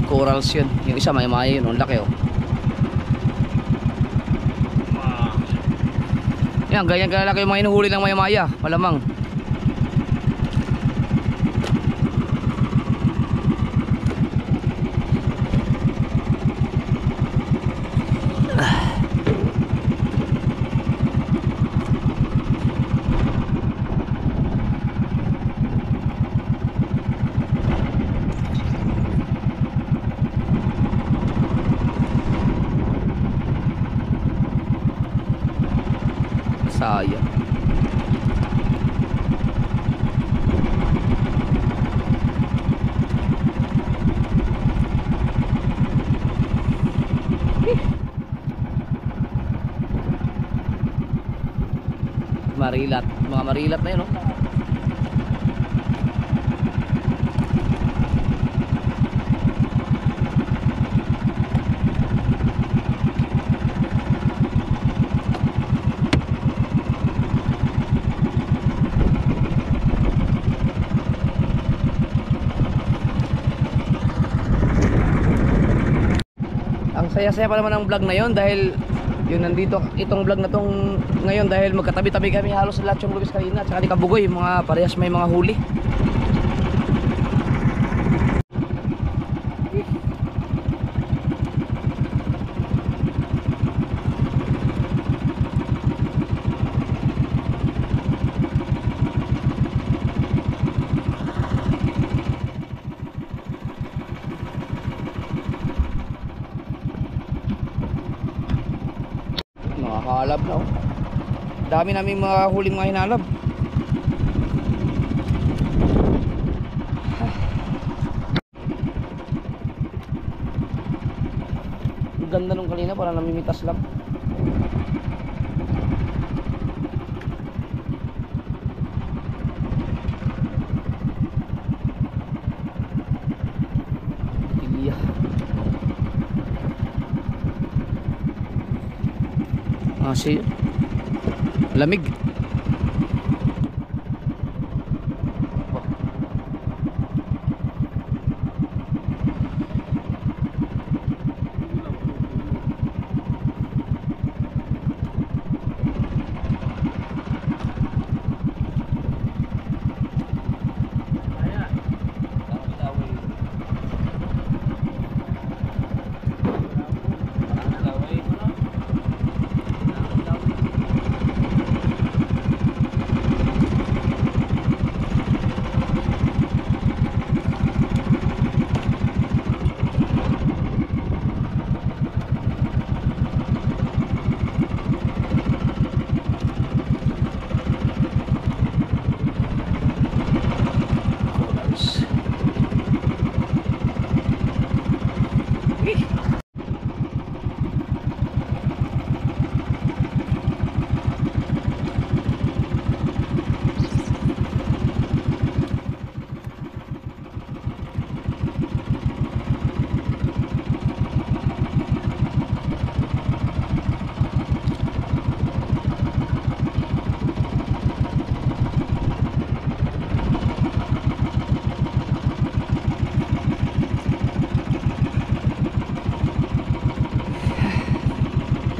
Corals yun. Yung isa may maya yun. Ang laki oh. Yan, ganyan kalaki yung mga inuhuli ng maya-maya. Malamang. marilat. Mga marilat na yun, oh. Ang saya-saya pa naman ang vlog na yon dahil yun nandito itong vlog na tong ngayon dahil magkatabi-tabi kami halos sa lahat yung Luis kanina at saka ni Kabugoy, mga parehas may mga huli. Nakakalab na, oh. Dami namin mga huling mga hinalab. Ang ganda nung kanina, parang namimitas lang. Ilya. Si lamig.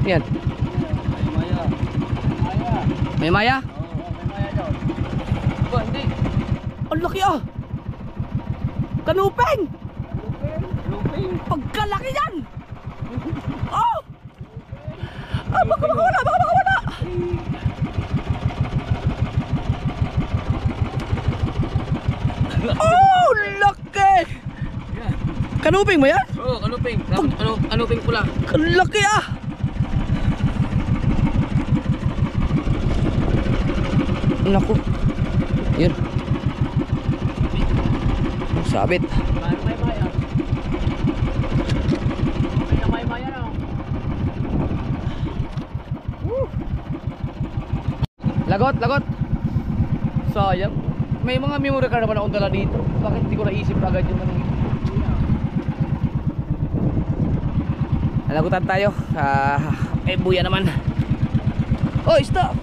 Yan. May maya? Oo, may maya daw. Ba, hindi. Ang laki, ah. Kanuping. Luping. Pagkalaki yan. Oh. Ah, baka makawala, baka makawala. Oh, laki. Kanuping mo yan? Oo, kanuping. Kanuping pula. Ang laki, ah. Naku. Yun. Sabit. May maya. May maya na. Lagot, lagot. Sayang. May mga memory card naman akong dala dito. Bakit hindi ko naisip agad yung ano. Nalagutan tayo. Buya naman. Oh, stop.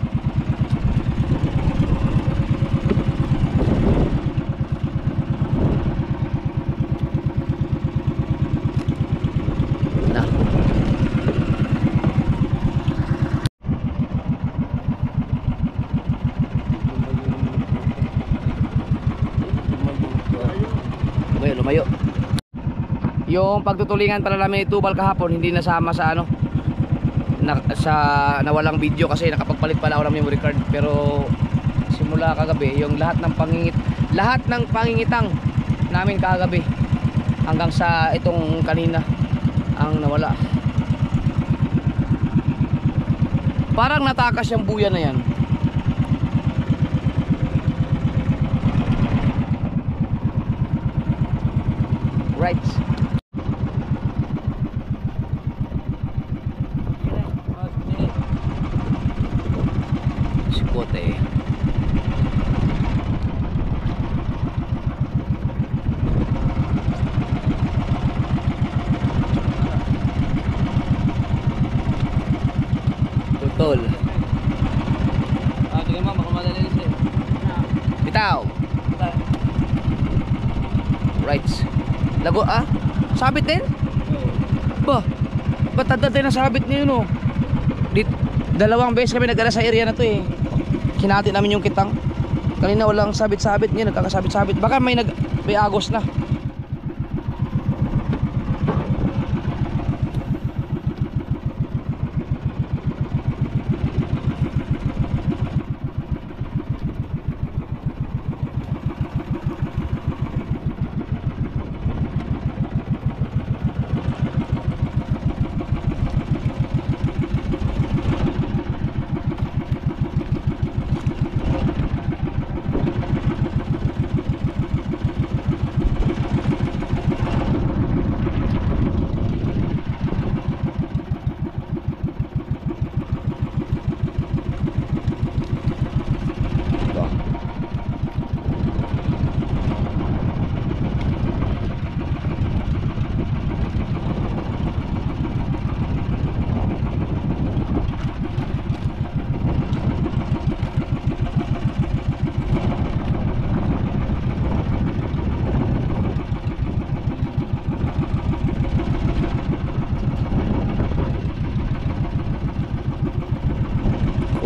Lumayo. Yung pagtutulingan pala namin ni Tubal kahapon hindi nasama sa ano sa nawalang video kasi nakapagpalit pala ako ng memory card, pero simula kagabi yung lahat ng pangingitang namin kagabi hanggang sa itong kanina ang nawala. Parang natakas yung buya na yan. Right. Sikote. Bitaw. Right. Lago sabit din? Ba? Ba't tanda tayo nasabit niyo no? Dalawang beses kami nag-ara sa area na to eh. Kinati namin yung kitang. Kanina walang sabit-sabit niya, nagkakasabit-sabit. Baka may agos na.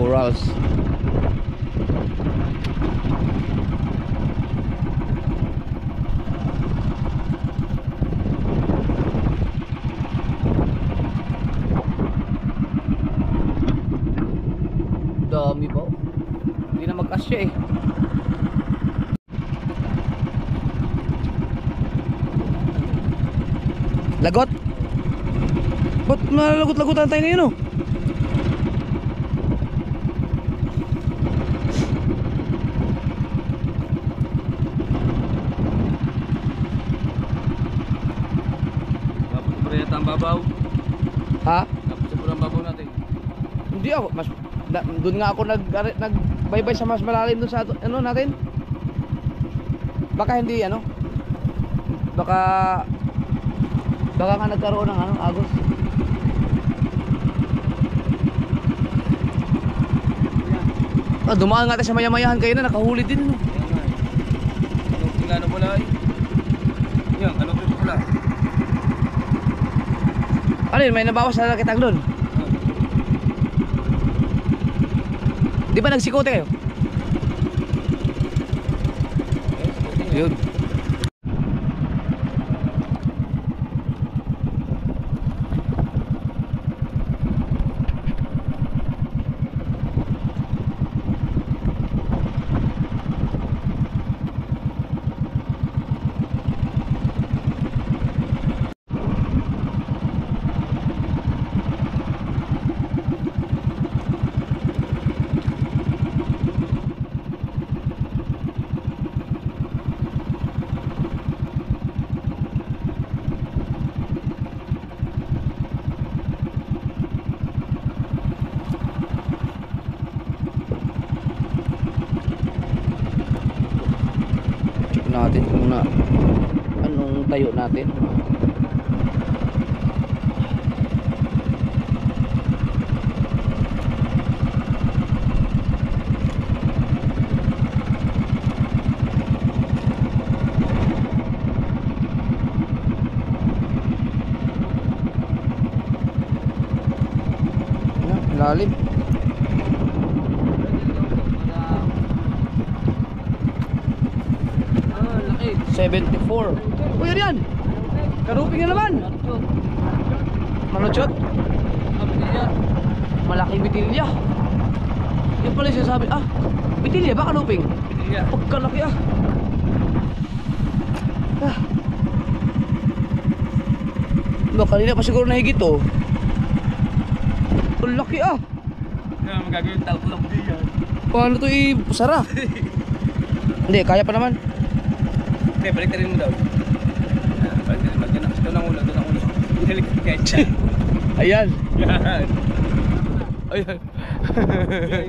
Corals. Dami ba? Hindi na magkasya eh. Lagot? Ba't nalagot-lagotan tayo ngayon oh? Ang babaw. Ha? Tapos sobrang babaw natin. Hindi ako, doon nga ako nagbaybay sa mas malalim doon sa ano natin. Baka hindi ano. Baka nga nagkaroon ng ano, agos. Dumaan nga tayo sa maya-mayahan kayo na nakahuli din no. Anong tingano mo lang? Yan, anong tingano mo lang? Ano yun, may nabawas na kitang doon? Di ba nagsikote kayo? Yun. Natin muna anong tayo natin. Lalim. 74. Uy, yan yan! Karuping na naman! Manuchot? Malaking bitilya. Yan pala yung sinasabi. Bitilya ba kanuping? Bitilya. Pagkalaki Ba, kanina pa siguro nahigit oh. Ang laki Kaya magagawin talklong diyan. Paano ito sara? Hindi, kaya pa naman. Hindi, baliktarin mo daw. Baliktarin mo. Doon ang ulo, doon ang ulo. Baliktarin kahit siya. Ayan. Yan. Ayan.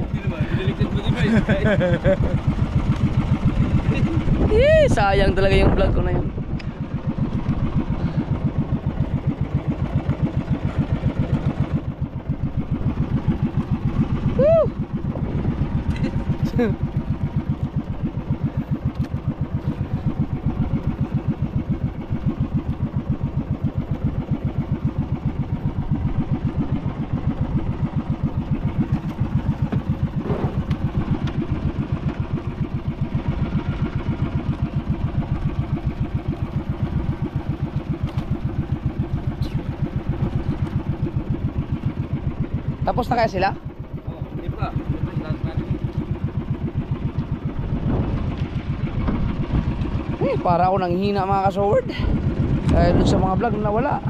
Hindi naman, baliktarin mo diba? Sayang talaga yung vlog ko na yun. Tapos na kaya sila? Oh, hindi pa. Last natin. Para ako nanghina mga kasoward. Dahil dun sa mga vlog na wala.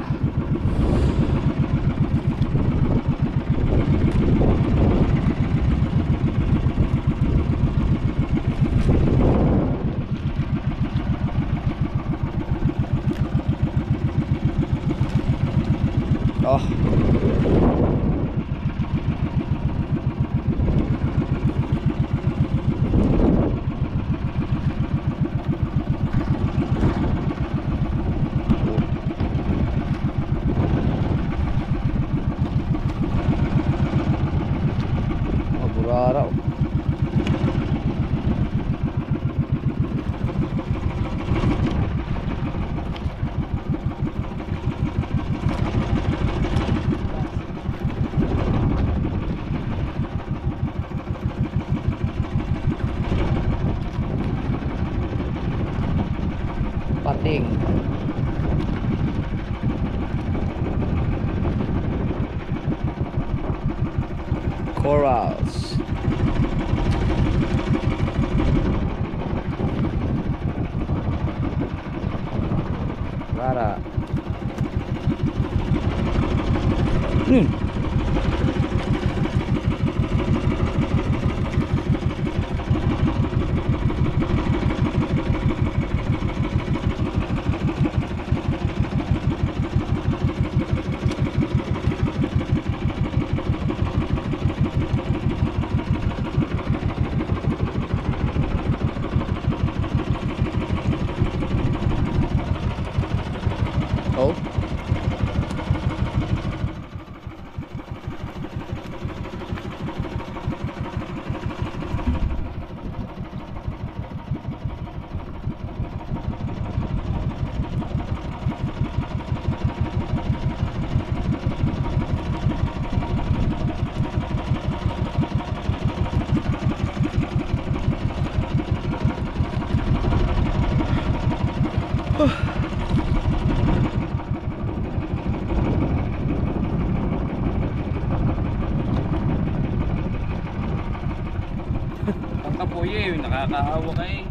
Oh. Burara. Pating. Corals. Rara. Oh. Ang kapuye, nakakaawa ka eh.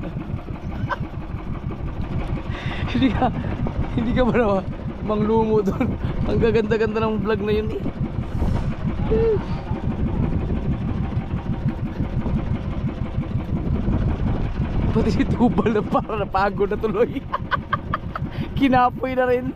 Hindi ka ba naman manglumo doon? Ang gaganda-ganda ng vlog na yun eh. Pati si Tubal na para napagod na tuloy. Kinapoy na rin.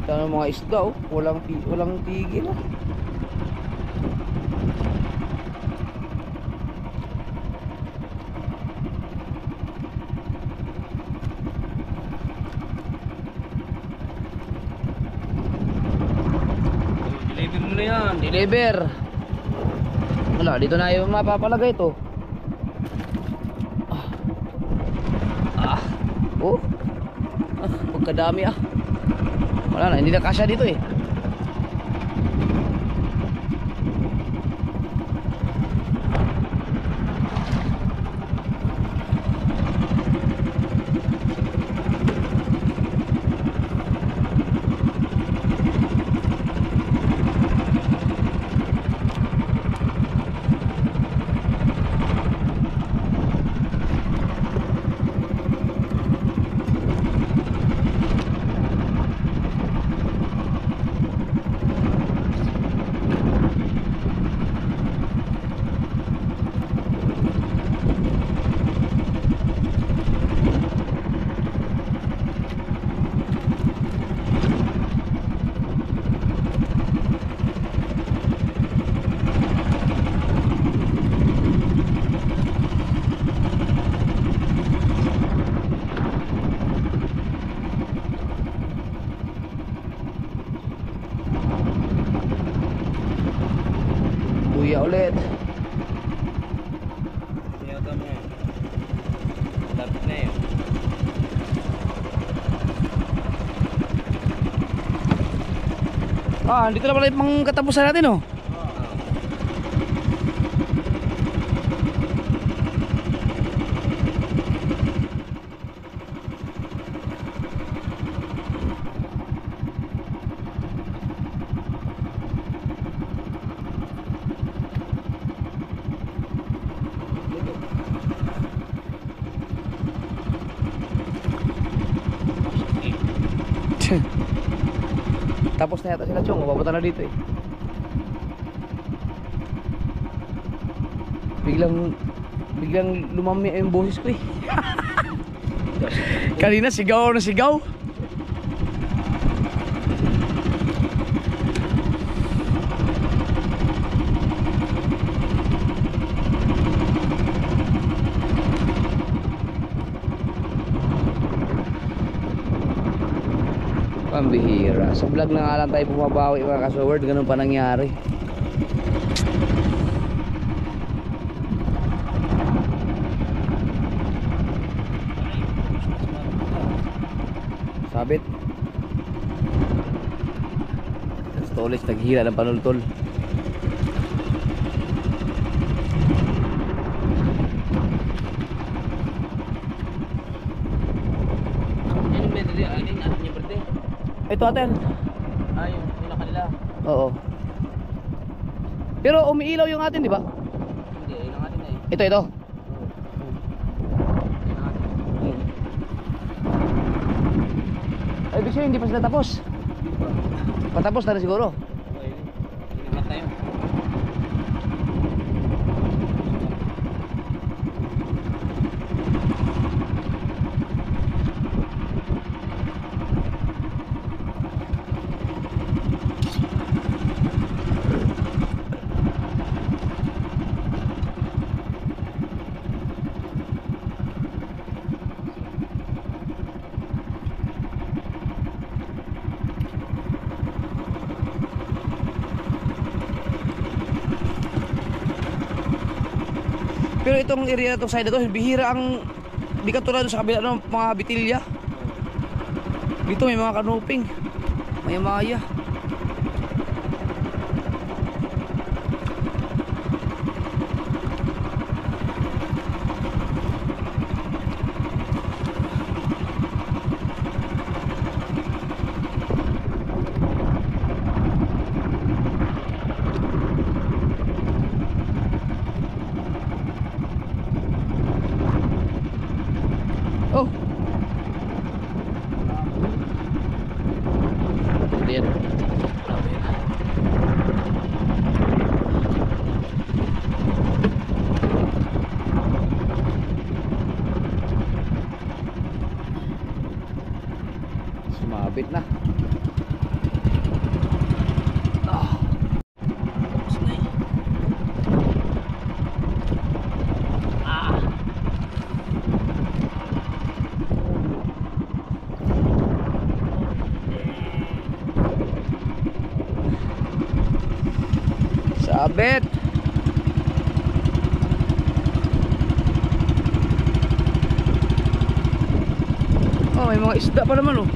Kita ng mga isda oh, walang tigil oh. Deliver mo na yan. Deliver. Wala, dito na yung mapapalagay ito. Oh. Pagkadami ah. Wala na, hindi na kasya dito eh. Lapit na yun. Dito na pala yung pang katapusan natin, oh. Tapos na yata sila, Chong. Mapapunta na dito, eh. Biglang lumami yung boses ko, eh. Kanina sigaw na sigaw. Pambihira. Sa vlog na nga lang tayo bumabawi, mga kasoward. Ganun pa nangyari. Sabit. Stolis naghihila ng panultol. Ito atin. Yung kanila. Oo. Pero umiilaw yung atin, di ba? Hindi, yun ang atin na eh. Ito. Ay, ibig sabihin, hindi pa sila tapos. Patapos na rin siguro. Okay, inangat na yun. Pero itong area na itong side na to, bihira ang, di ka tulad sa kabila ng mga bitilya. Dito may mga kanuping, may maya. Oh. Lihat. Sumabit na. Sabit. Oh, may mga isda pa naman, oh.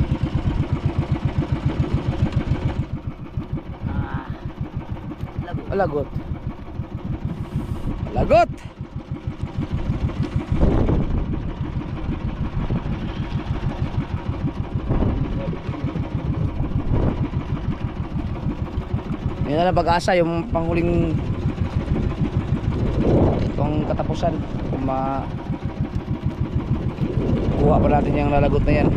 Lagot. Lagot. Yan na pag-asa yung panghuling itong katapusan. Kung kuha pa natin yung lalagot na yan.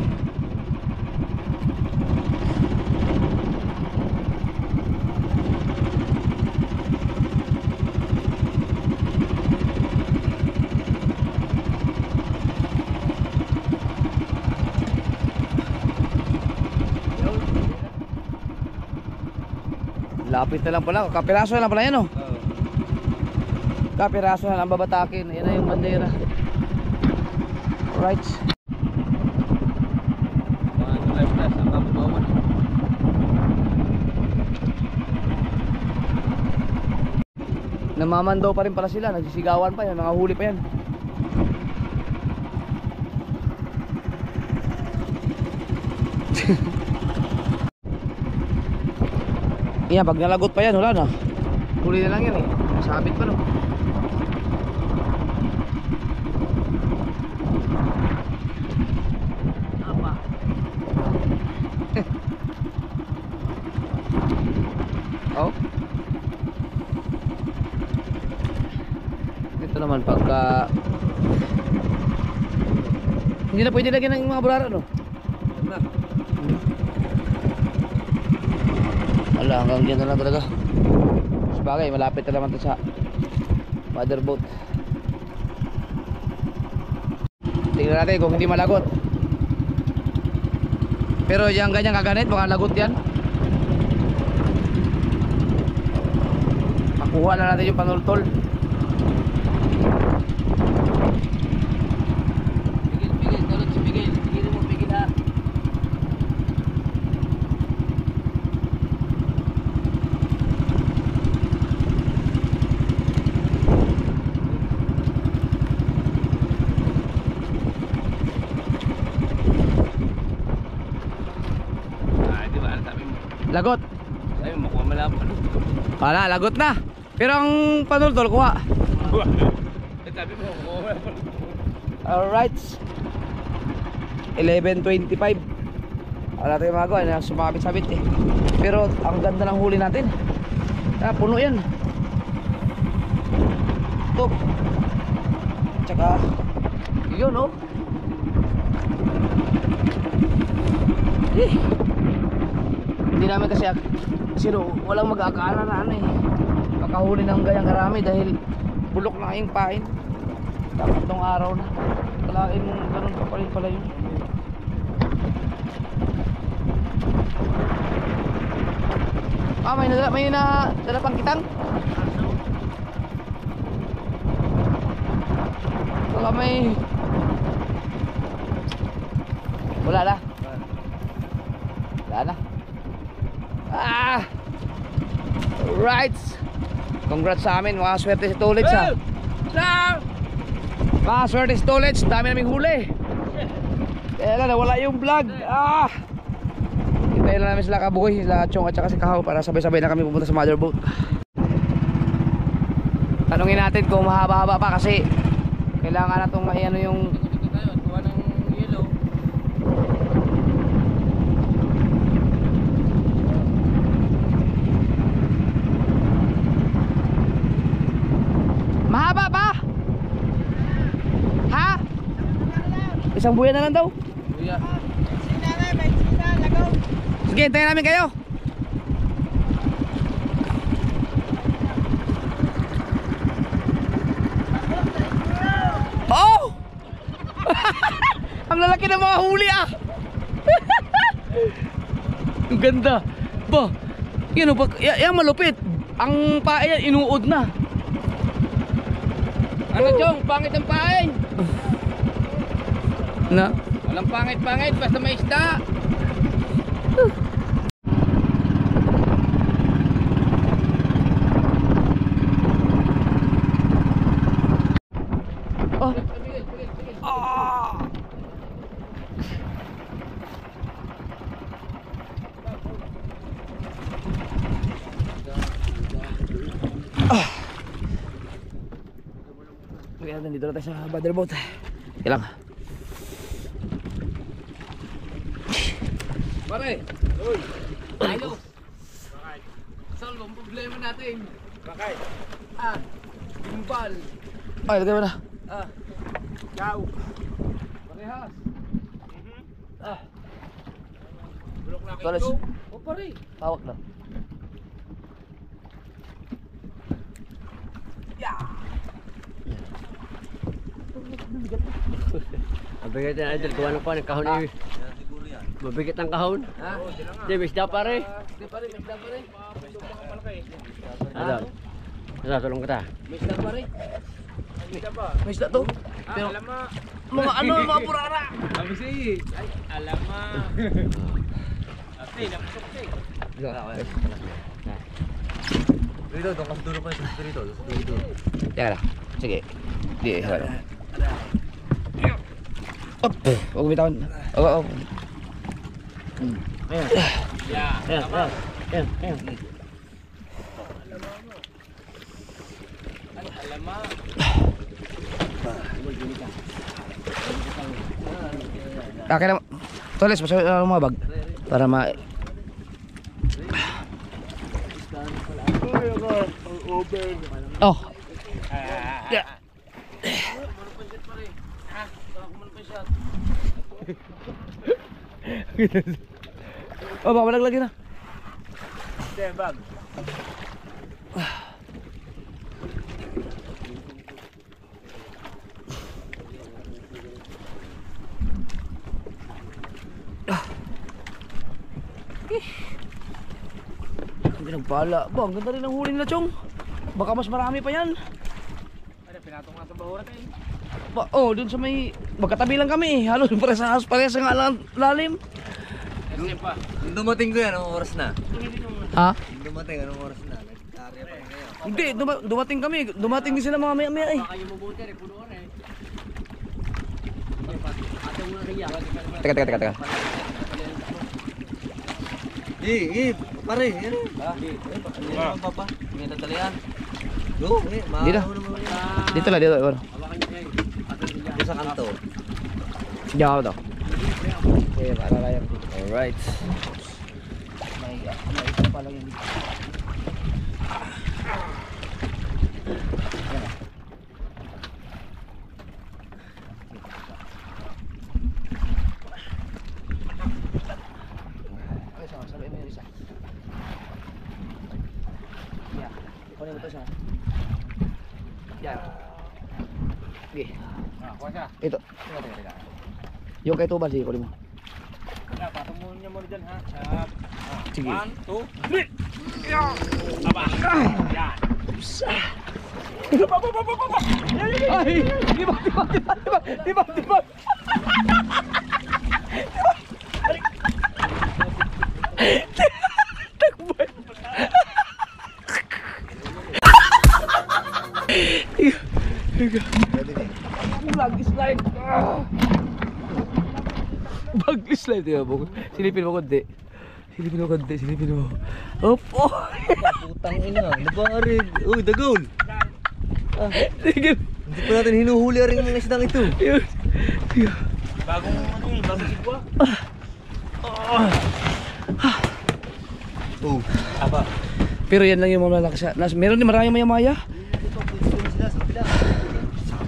Lapit na lang pala, kapiraso na lang pala yan, oh. Kapiraso na lang babatakin. Ayan na yung bandera. Alright. Namamandaw pa rin pala sila, nagsisigawan pa yan, mga huli pa yan. Yan, pag nalagot pa yan, wala na. Huli na lang yan eh. Sabit pa no. Apa? Oh. Ito naman pagka hindi na pwede lagyan ng mga burara no. Wala, hanggang dyan na lang talaga. Sabagay, malapit na naman ito sa motherboat. Tingnan natin kung hindi malagot. Pero yung ganyang kaganit, baka lagot yan. Makuha na natin yung panultol. Pigil, tulad si Pigil. Pigil mo, Pigil ha. Lagot. Sabi mo, makuha malapad. Wala, lagot na. Pero ang panultol, kuha. Sabi mo, makuha malapad. Alright. 11:25. Wala tayong magawa, sumabit-sabit eh. Pero ang ganda ng huli natin. Puno yan. Ito. Tsaka yun oh. Hindi namin kasi walang mag-aakala na ano eh, makahuli ng ganyang karami dahil bulok na kayong pain. Tatlong araw na. Kalain mo ganun pa rin pala yun. May nadala pang kitang? Baka may wala na. Wala na. Right. Congrats sa amin, mga swerte si Tolits ha. Mga swerte si Tolits, dami naming huli. Kaya lang nawala yung vlog. Hintayin lang namin sila Kabugoy, sila Chong at saka si Kahaw para sabay-sabay na kami pupunta sa motherboat. Tanungin natin kung mahaba-haba pa kasi kailangan na itong ano yung Kuha ng yellow. mahaba pa? Ha? Isang buya na lang daw. Kuya. Sige, hintayin namin kayo. Oh! Ang lalaki ng mga huli ah. Ang ganda. Ba, yan o ba, yan malupit. Ang pae yan, inuod na. Ano Chong, pangit ang pain. Na? Walang pangit-pangit, basta may isda. Oh. Okay, nandito na tayo sa motherboat. Ilang. Pare, uy, ayos. Solve ang problema natin. Bakit? Gimbal. Ay, lagay mo na. Ciao. Parehas. Bulok na kayo. Toles. O pare. Hawak na. Mabigat na idol, kuha ng kuha ng kahon eh. Mabigat ang kahon. Di, misda pare. Di pare, may isda pare. Ano? Ano, tulong kita. May isda pare. May isda ba? May isda to. Pero, mga ano, mga burara. Sabi si, ay, alam ma. Ate, napasok siya Teka lang. Sige. Di, Huwag bitawan. Oo. Ayan. Ayan. Ayan. Ayan. Akin na. Toles, masaya na mga bag. Para ma... Oh. Yeah. Oh, baka malaglag na. Bag. Ang pinagpala. Ba, ang ganda rin ang huli nila, Chong. Baka mas marami pa yan. Ano, pinatong nga sa bahurat eh. Ba, oh, dun sa may... Magkatabi lang kami eh. Halos pares sa nga lalim. Kasi pa. Nung dumating ko yan, anong oras na? Ha? Nung dumating, anong oras na? Nag-area pa rin kayo. Hindi, dumating kami. Dumating din sila mga maya-maya eh. Kayo mabuti rin, punuan eh. Atong muna rin yan. Teka. Pare, yan eh. Hindi naman papa. Hindi tatalian. Go, Hindi na. maano naman yan. Dito lang, dito. Ano? Hawakan niyo kayo. Atong rin yan. Doon sa kanto. Diyan ako daw. Okay, para yan. Alright. May isa pa lang yan. Okay, sabi mo yung isa. Yan. Kunin mo ito siya. Yan. Okay. Kuha siya. Ito. Yung kay Tubal, sige, kunin mo. Wala, patong mo niya muna dyan ha. Sige. 1, 2, 3. Aba. Yan. Ay! Di ba? Takboy. Bag slide. Bag slide ya, Bog. Silipin mo konti. Silipin mo. Opo. Putang ina, nabarig. Uy, dagol. Sige. Hindi pa natin hinuhuli rin mga isdang ito. Yun. Sige. Bagong ano eh, bagong sigwa. Oh, aba. Pero yan lang yung mga malaki siya. Meron din maraming maya-maya. Ito, pwede sila sa kapila.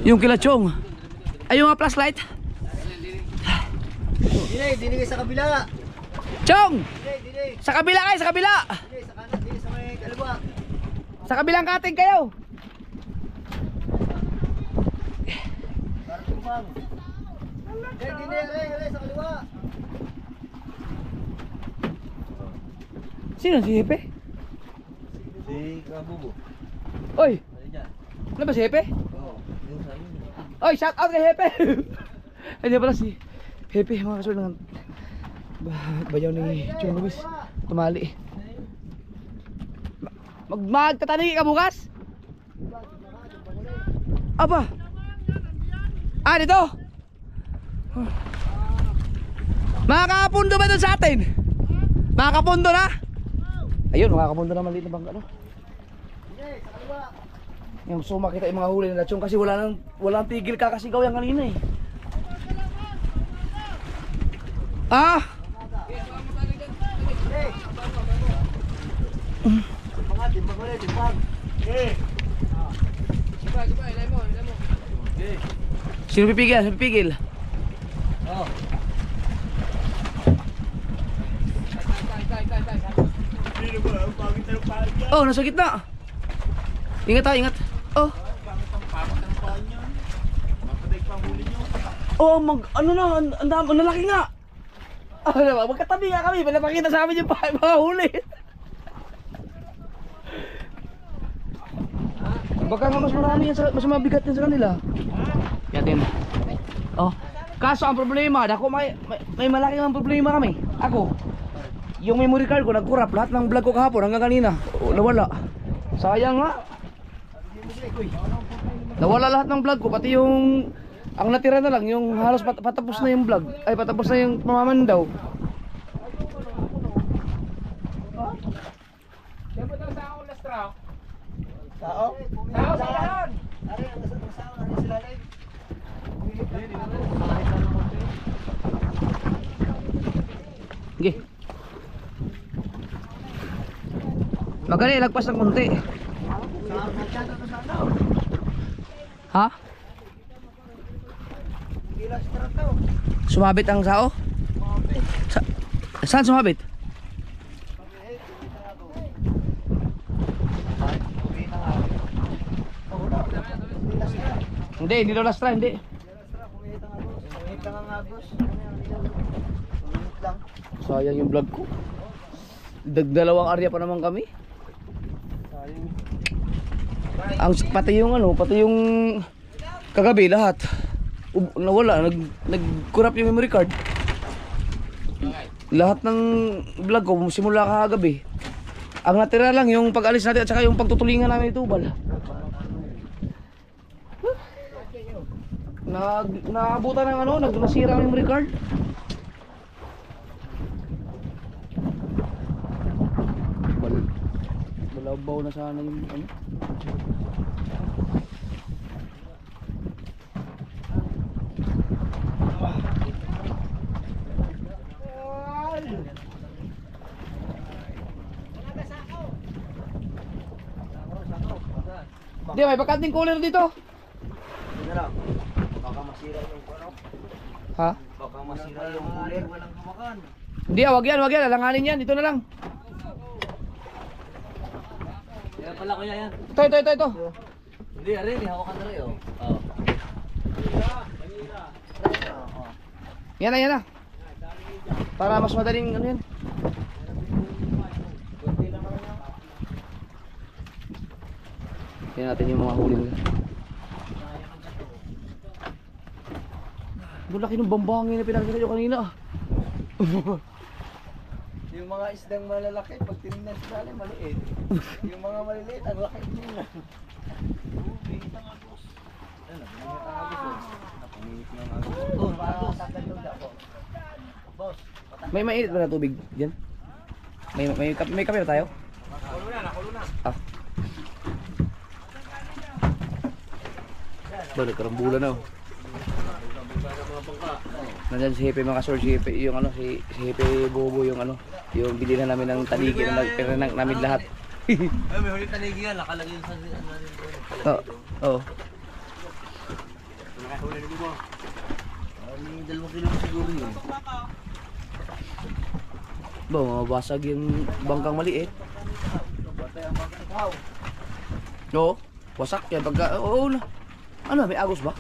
Yung kila Chong. Ay, yung mga flashlight. Dini kayo sa kabila. Chong! Dini. Sa kabila kayo, sa kabila! Dini, sa kanan, dini sa may kaliwa. Sa kabilang kating kayo! Para tumang. Dini, sa kaliwa. Sino si Hepe? Si Kabubo. Oy! Ano dyan? Ano ba si Hepe? Oo, yung sa amin. Oy, shout out kay Hepe! Ay, di pala si Hepe, mga kasul ng bayaw ni Chong Luis. Tumali. Magtatanigi ka bukas? Aba! Ah, dito! Makakapundo ba dun sa atin? Makakapundo na? Ayun, makakapundo na maliit na bangka, no? Yung gusto makita yung mga huli nila Chong kasi walang tigil kakasigaw yung kanina eh. Ah! Sino pipigil? Sino pipigil? Oh. Oh, nasa gitna. Ingat ha, ingat. Oh. Oh, ano na, ang lalaki nga. Ah, magkatabi nga kami, pinapakita sa amin yung mga huli. Baka nga mas marami yan, mas mabigat yan sa kanila. Yatin. Oh, kaso ang problema, ako may malaki ang problema kami. Ako, yung memory card ko nagkurap, lahat ng vlog ko kahapon hanggang kanina, nawala. Sayang nga. Nawala lahat ng vlog ko, pati yung Ang natira na lang yung halos patapos na yung vlog. Ay patapos na yung pamamandaw. Sige. Magaling lagpas ng konti. Ha? Sumabit ang sao? Saan sumabit? Hindi daw lastra, hindi. Sayang yung vlog ko. Dalawang area pa naman kami. Ang pati yung pati yung kagabi lahat nawala, nag-corrupt yung memory card. Lahat ng vlog ko simula kagabi. Ang natira lang yung pag-alis natin at saka yung pagtutulingan namin ito bal. Naabutan ng nasira ang memory card. Balabaw na sana yung Di, may bakanting cooler dito. Baka masira yung ano. Ha? Baka masira yung cooler. Walang kumakan. Hindi, wag yan. Alanganin yan. Dito na lang. Yan pala kuya yan. Ito. Hindi, arin. Hawakan na rin. Oh. Yan na. Para mas madaling yan. Yan natin yung mga huli nila. Laki ng bambangin na pinakita nyo kanina. Yung mga isdang malalaki, pag tinignan sa dali, maliit. Yung mga maliliit, ang laki nila. Bigita nga boss. Yan, nabigita nga boss. Napanginit nga nga boss. Oh, parang tagalog ako. Boss, May mainit ba na tubig dyan? May kape na tayo? nakulo na. Ah. Ba, nagkarambulan na. Nandyan si Hepe mga kasor, si Hepe, yung si Hepe Bobo yung yung bilhin na namin ng taligi na nagpera namin lahat. Ay, may huli taligi yan, nakalagay sa Oo. Nakahuli na mo. May 2 kilo siguro yun. Ba, mabasag yung bangkang maliit. Oo, wasak yan pagka, oo na. May agos ba?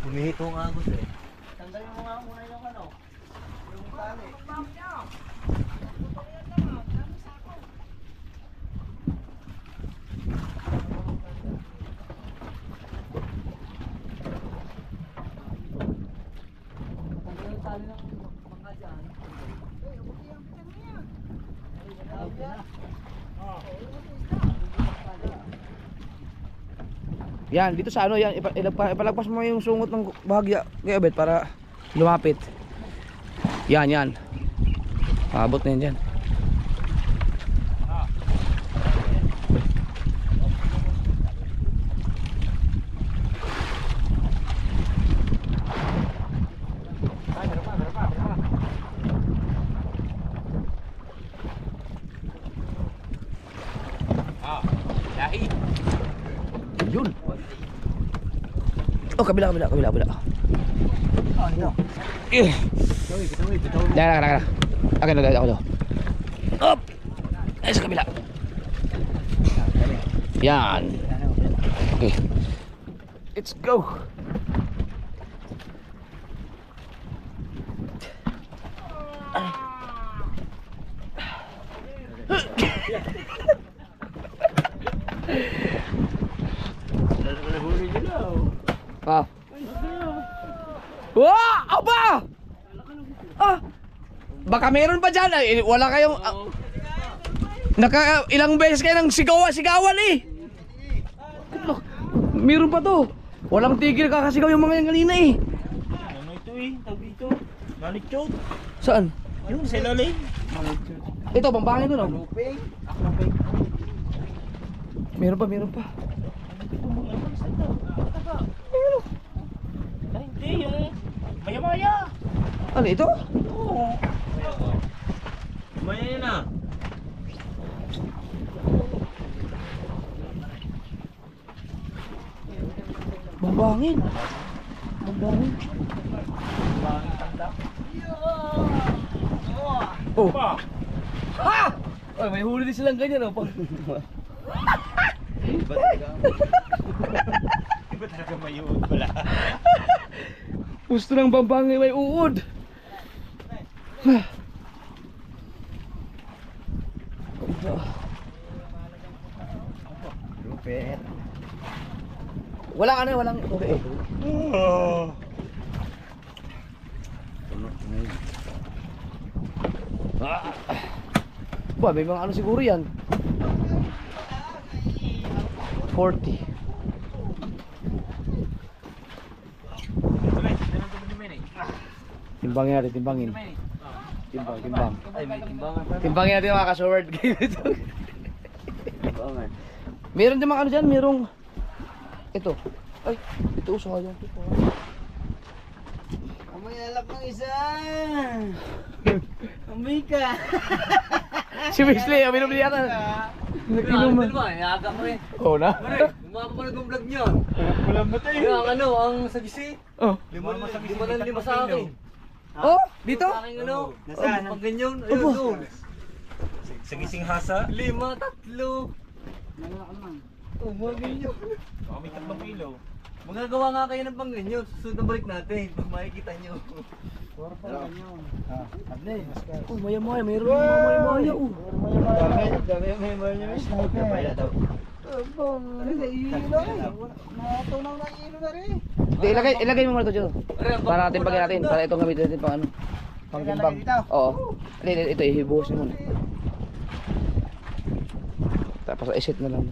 Humihito ang agos eh. Tanggalin mo nga muna yung yung tali. Yan, dito sa yan, ipalagpas mo yung sungot ng bahagya kay Abet para lumapit. Yan. Abot na yan dyan. Yun. Oh, kabila. Oh, no. Dah. Akin na ako. Up. Sa kabila. Yan. Okay. Let's go. Ah. Wah! Aba! Baka meron pa dyan. Wala kayong... ilang beses kayo ng sigawan eh. Meron pa to. Walang tigil, kakasigaw yung mga yan kanina eh. Ano ito eh? Tawag dito. Manichot. Saan? Yung sa ilalim. Ito, pampangin doon oh. Luping. Meron pa, meron pa. Ay, hindi yung maya-maya. Ano ito? Oo. Maya yun ah. Bambangin. Bambangin. Oh. Pa. Ha! Ay, may huli din silang ganyan oh. Iba talaga. Iba talaga mayuod pala. Gusto ng bambangin may uod. Ruper. Walang ano, walang uri eh. Oh. Ba, may mga ano siguro yan. 40. Timbangin natin, timbangin. Timbang, timbang. Ay, may timbangan pa. Timbangin natin mga ka-sword. Timbangan. Meron din mga ano dyan, merong ito. Ay, ito sayang. Amoy alak ng isa. Amoy ka. Si Wesley, uminom niya yata. Nag-inom. Ano ba? Iaga ko eh. Oo na. Pare, umapapanood yung vlog niyo. Kulang ba tayo? Yung ano, ang sa gisi. Oh. Lima sa akin. Oh, dito? Sa akin ano? Nasaan? Pag ganyan, ayun doon. Sa gising hasa. 5, 3. Oh, mga ganyan. Baka may 3 kilo. Magagawa nga kayo ng pang ganyan. Susunod na balik natin. Pag makikita nyo. Oh, Maya-maya, meron yung mga maya-maya. Oh. Dami yung may mga sniper. Kaya daw. Hindi, ilagay mo muna ito dyan. Para natin pagin natin. Para itong gamitin natin pang ano. Pang timbang. Oo. Ito, ihibuhos mo muna. Tapos iset na lang.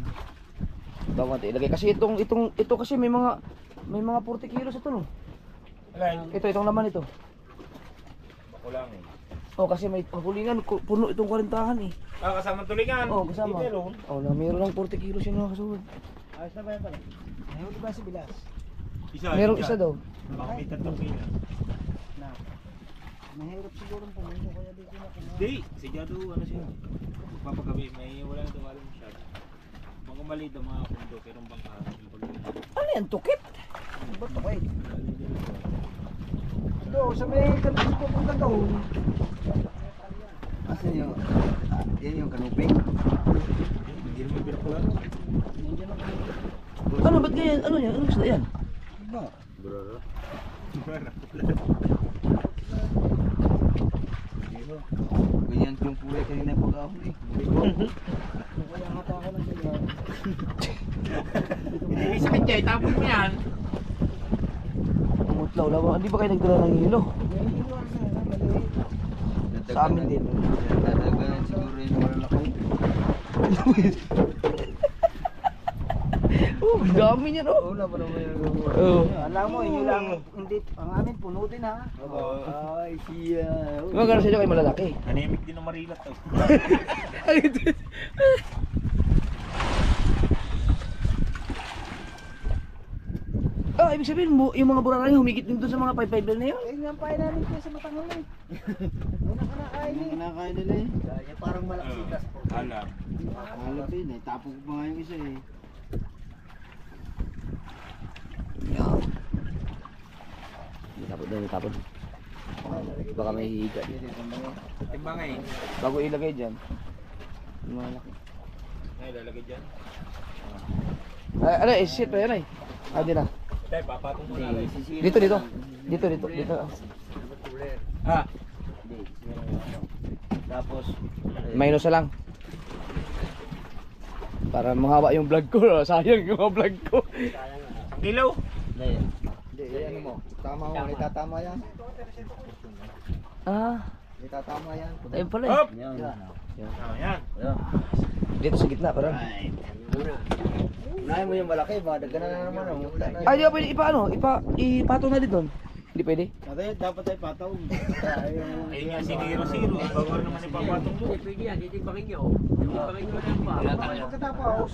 Bago natin ilagay. Kasi ito kasi may mga 40 kilos ito no. Itong laman ito. Bakulang eh. Oh, kasi may hulingan, puno itong 40-han eh. Ah, kasama tulingan. Oh, kasama. Oh, na mayroon lang 40 kilos yun mga kasunod. Ayos na ba yan pala? Ayaw ba si Bilas? Isa. Merong isa daw. Baka may 3 kilo. Mahirap siguro pumunta kaya dito na kung Hindi. Sigyado ano siya. Papagabi. May wala na tumalan masyado. Mga maliit ang mga kundo. Pero ang bangka. Ano yan, tukit? ba't okay? Doon, sa may kanto pupunta doon. Asan yung? Yan yung kanuping. Hindi naman pinakulan. Ano, ba't ganyan? Ano yan? Ano gusto yan? Ba? Bro. Ganyan yung kulay kanina pag-ahon eh. Kaya hata ako ng ganyan. Hindi sa kanya. Tapos mo yan. Mutlaw lang. Hindi ba kayo nagdala ng hilo? Sa amin din. Nadaganan siguro yung malalaki. Oh, dami niya no? Wala pa naman yung Oh. alam mo, yun lang, hindi, ang amin puno din ha. Ay, siya. Magkano sa inyo kayo malalaki? Anemic din ang marilat to. Ah, ibig sabihin yung mga burarang humigit din doon sa mga 5-5 na yun? Eh, ngampay namin kayo sa matangol eh. Yung nakanakain eh. Nakanakain nila eh. Kaya parang malaksitas po. Alam. Alam din eh, tapos pa nga yung isa eh. Tapon doon, tapon. Baka may hihiga. Timbang eh. Bago ilagay dyan. Malaki. Ay, lalagay dyan. Ay, ano, shit pa yan ay. Ah, di na. Tay, papatong mo na. Dito. Dito. Ah. Tapos, Minus na lang. Para mahaba yung vlog ko. Sayang yung mga vlog ko. Dilaw. hindi, ano mo, tama mo, itatama yan. Ah, Itatama yan. ayun pala eh. Hop! Yan. Ah, yan. Dito sa gitna, parang. Unahin mo yung malaki, madagana na naman ang muta na. Ay, di ba pwede ipatong na dito? Hindi pwede? Dapat ay pataw. Ayun nga, siniro-siro. Bawal naman ipapatong mo. Pwede yan, hindi pangin nyo. Hindi pangin nyo lang pa. Pagkatapos.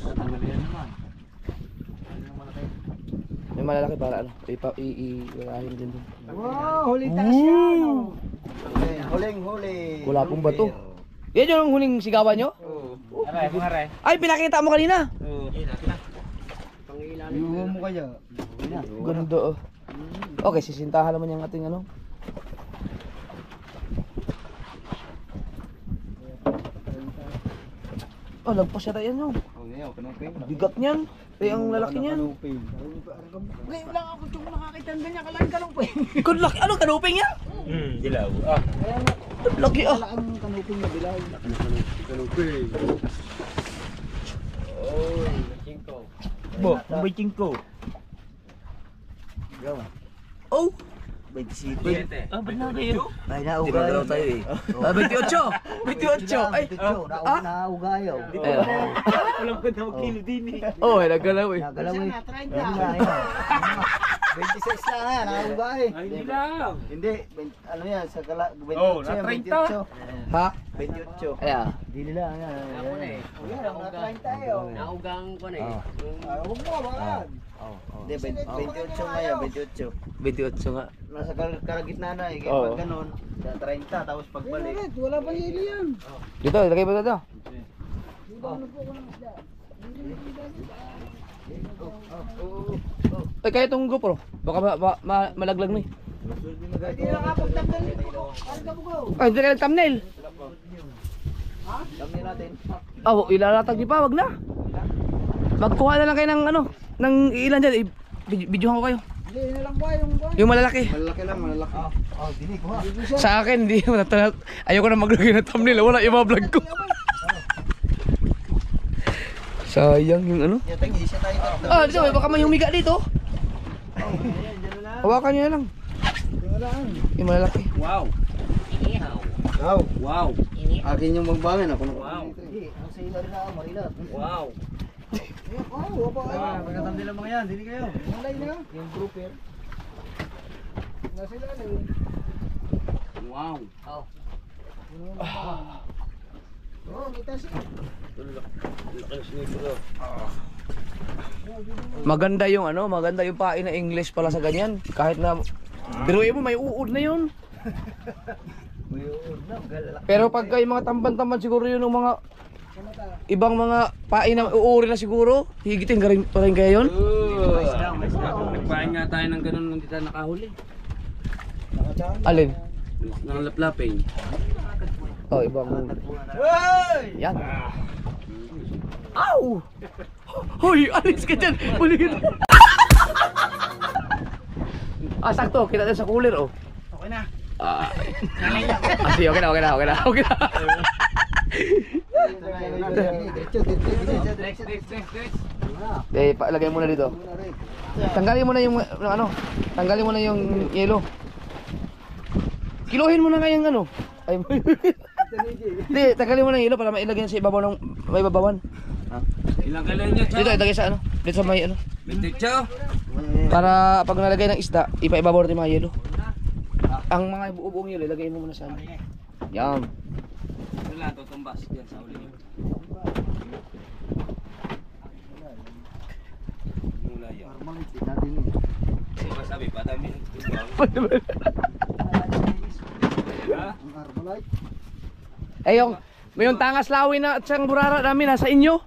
May malalaki para ano, iwalahin din dun. Wow, huling taas yan. Huling-huli. Wala pong bato. Yan yung huling sigawan nyo? Aray, mga aray. Ay, pinakita mo kanina. Yuho mo kaya. Ganda oh. Okay, sisintahan naman yung ating ano. Oh, lagpas yata yan yung. Bigat niyan. Eh, ang lalaki niyan. Ngayon lang ako itong nakakita ng ganyan kalaking kanuping. Good luck. Ano, kanuping yan? Dilaw. Laki ah. Ang kanuping na bilay. Bo, ang biting ko. Oh. 27. Ah, ba't na kayo? Ay, naugayaw tayo eh. Ah, 28. 28. Ay, Naugayaw. Walang pa na kilo din eh. oh, nagalaw eh. Nagalaw eh. 26 lang yan, naugay. Ay, hindi lang. Hindi, ano yan, sa kala, 28 Oh, yan, na 28. Ha? 28. Ayan. Dili lang yan. Ako na eh. Oh, yan, ang na-train tayo. Naugang ko na eh. Huwag mo, wag. Hindi, 28 ngayon, 28. 28 nga. Nasa kalagitna na eh, kaya Oo. pag ganun, 30, tapos pagbalik. Wala pang hili yan. Dito, ilagay mo dito. Ay, kaya itong GoPro. Baka malaglag mo eh. Hindi na kapag-thumbnail nito. Ano ka bugaw? Ay, hindi ka thumbnail. Thumbnail natin. Oh, ilalatag niyo pa, wag na. Magkuha na lang kayo ng ano, ng ilan dyan. Videohan ko kayo. Hindi, yun na lang ba yung ba? Yung malalaki. Malalaki lang, malalaki. Oh, dini ko ha. Sa akin, hindi naman. Ayoko na maglagay ng thumbnail. Wala yung mga vlog ko. Sayang yung ano. Yung tag-isa tayo tatlo. Ah, dito, baka may humiga dito. Hawakan nyo na lang. Yung malalaki. Wow. Wow. Wow. Akin yung magbangin ako. Wow. Ang sa ilan na, marilat. Wow. Oh, wapa. Magkatandi lang mga yan, dili kayo. Malay na. Yung grouper. Nasa ilalim. Wow. Oh, kita siya. Maganda yung ano, maganda yung pain na English pala sa ganyan. Kahit na, biruin mo, may uod na yun. Pero pag yung mga tamban-tamban siguro yun ng mga ibang mga pain na uuri na siguro, higitin ka rin pa rin kaya yun. Nagpain nga tayo ng ganun nung di tayo nakahuli. Alin? Nang laplapin. Oh, ibang. Hey! Yan. Ow! Hoy, alis ka dyan! Muli ka dyan! Ah, sakto. Kita tayo sa cooler, oh. Okay na. Sige, okay na. Eh, lagay mo na dito. Tanggalin mo na yung ano, tanggalin mo na yung yelo. Kiluhin mo na kayang ano. Ay, hindi, tanggalin mo na yung yelo para mailagay sa ibabaw ng may babawan. Ilang kilo niya, Chow? Dito, ilagay sa ano, dito sa may ano. 20, Chow? Para pag nalagay ng isda, ipaibabaw natin yung mga yelo. Ang mga buong yelo, ilagay mo muna sa ano. Yan. Wala, tutumbas dyan sa uli niyo. Mula yan. Kasi masabi, padami ng tumbang. Eh yung tangas lawin na at siyang burara namin nasa inyo.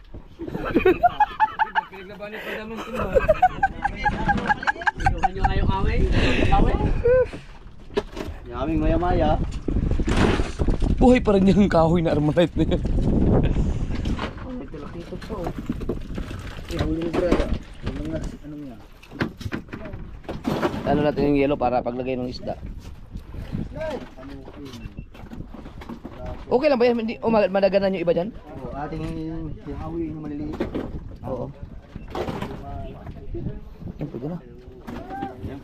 Pinaglabanin padami ng tumbang. Inuhan nyo kayong away? Away? Yung aming maya-maya. Buhay pa rin yung kahoy na Armalite na yan. Ito lakito po. Yung librada. Yung mga ano niya. Ano natin yung yelo para paglagay ng isda. Okay lang ba yan? Hindi, madaganan yung iba dyan? Oh, ating yung awi yung maliliit. Oo. Yan, pwede na.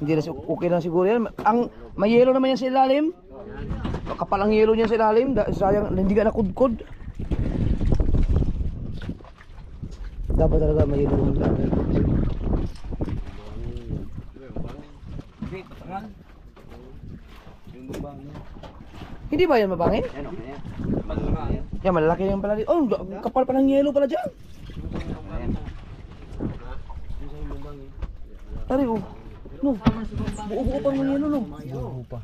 Hindi na, okay lang siguro yan. Ang may yelo naman yan sa ilalim. Kapal ang yelo niya sa ilalim. Sayang, hindi ka nakudkod. Dapat talaga may ilungan lang. Yung bubang niya. Hindi ba yan mabangin? Ano kaya? Yan, malalaki yan pala dito. Oh, kapal pa ng yelo pala dyan. Tari, oh. No, buo-buo pa ng yelo, no? Buo pa.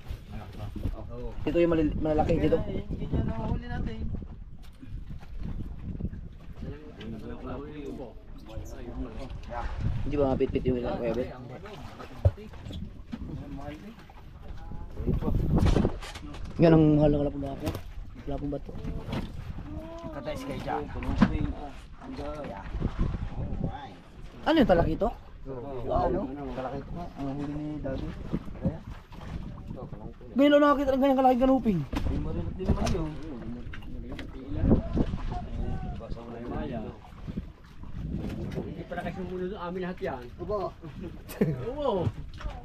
Ito yung malalaki dito. Yan ang huli natin. Hindi ba mapit-pit yung ilang kuya, Bet? Yan ang mahal ng lapong bato. Katay si Kaya. Ano yung talaki ito? Wow, no? Kalaki ito nga. Ang huli ni Daddy. Kaya? Ngayon lang nakakita ng ganyang kalaking kanuping. Hindi mo rin naman yun. Hindi pala kasi muna doon, amin lahat yan. Opo. Oo,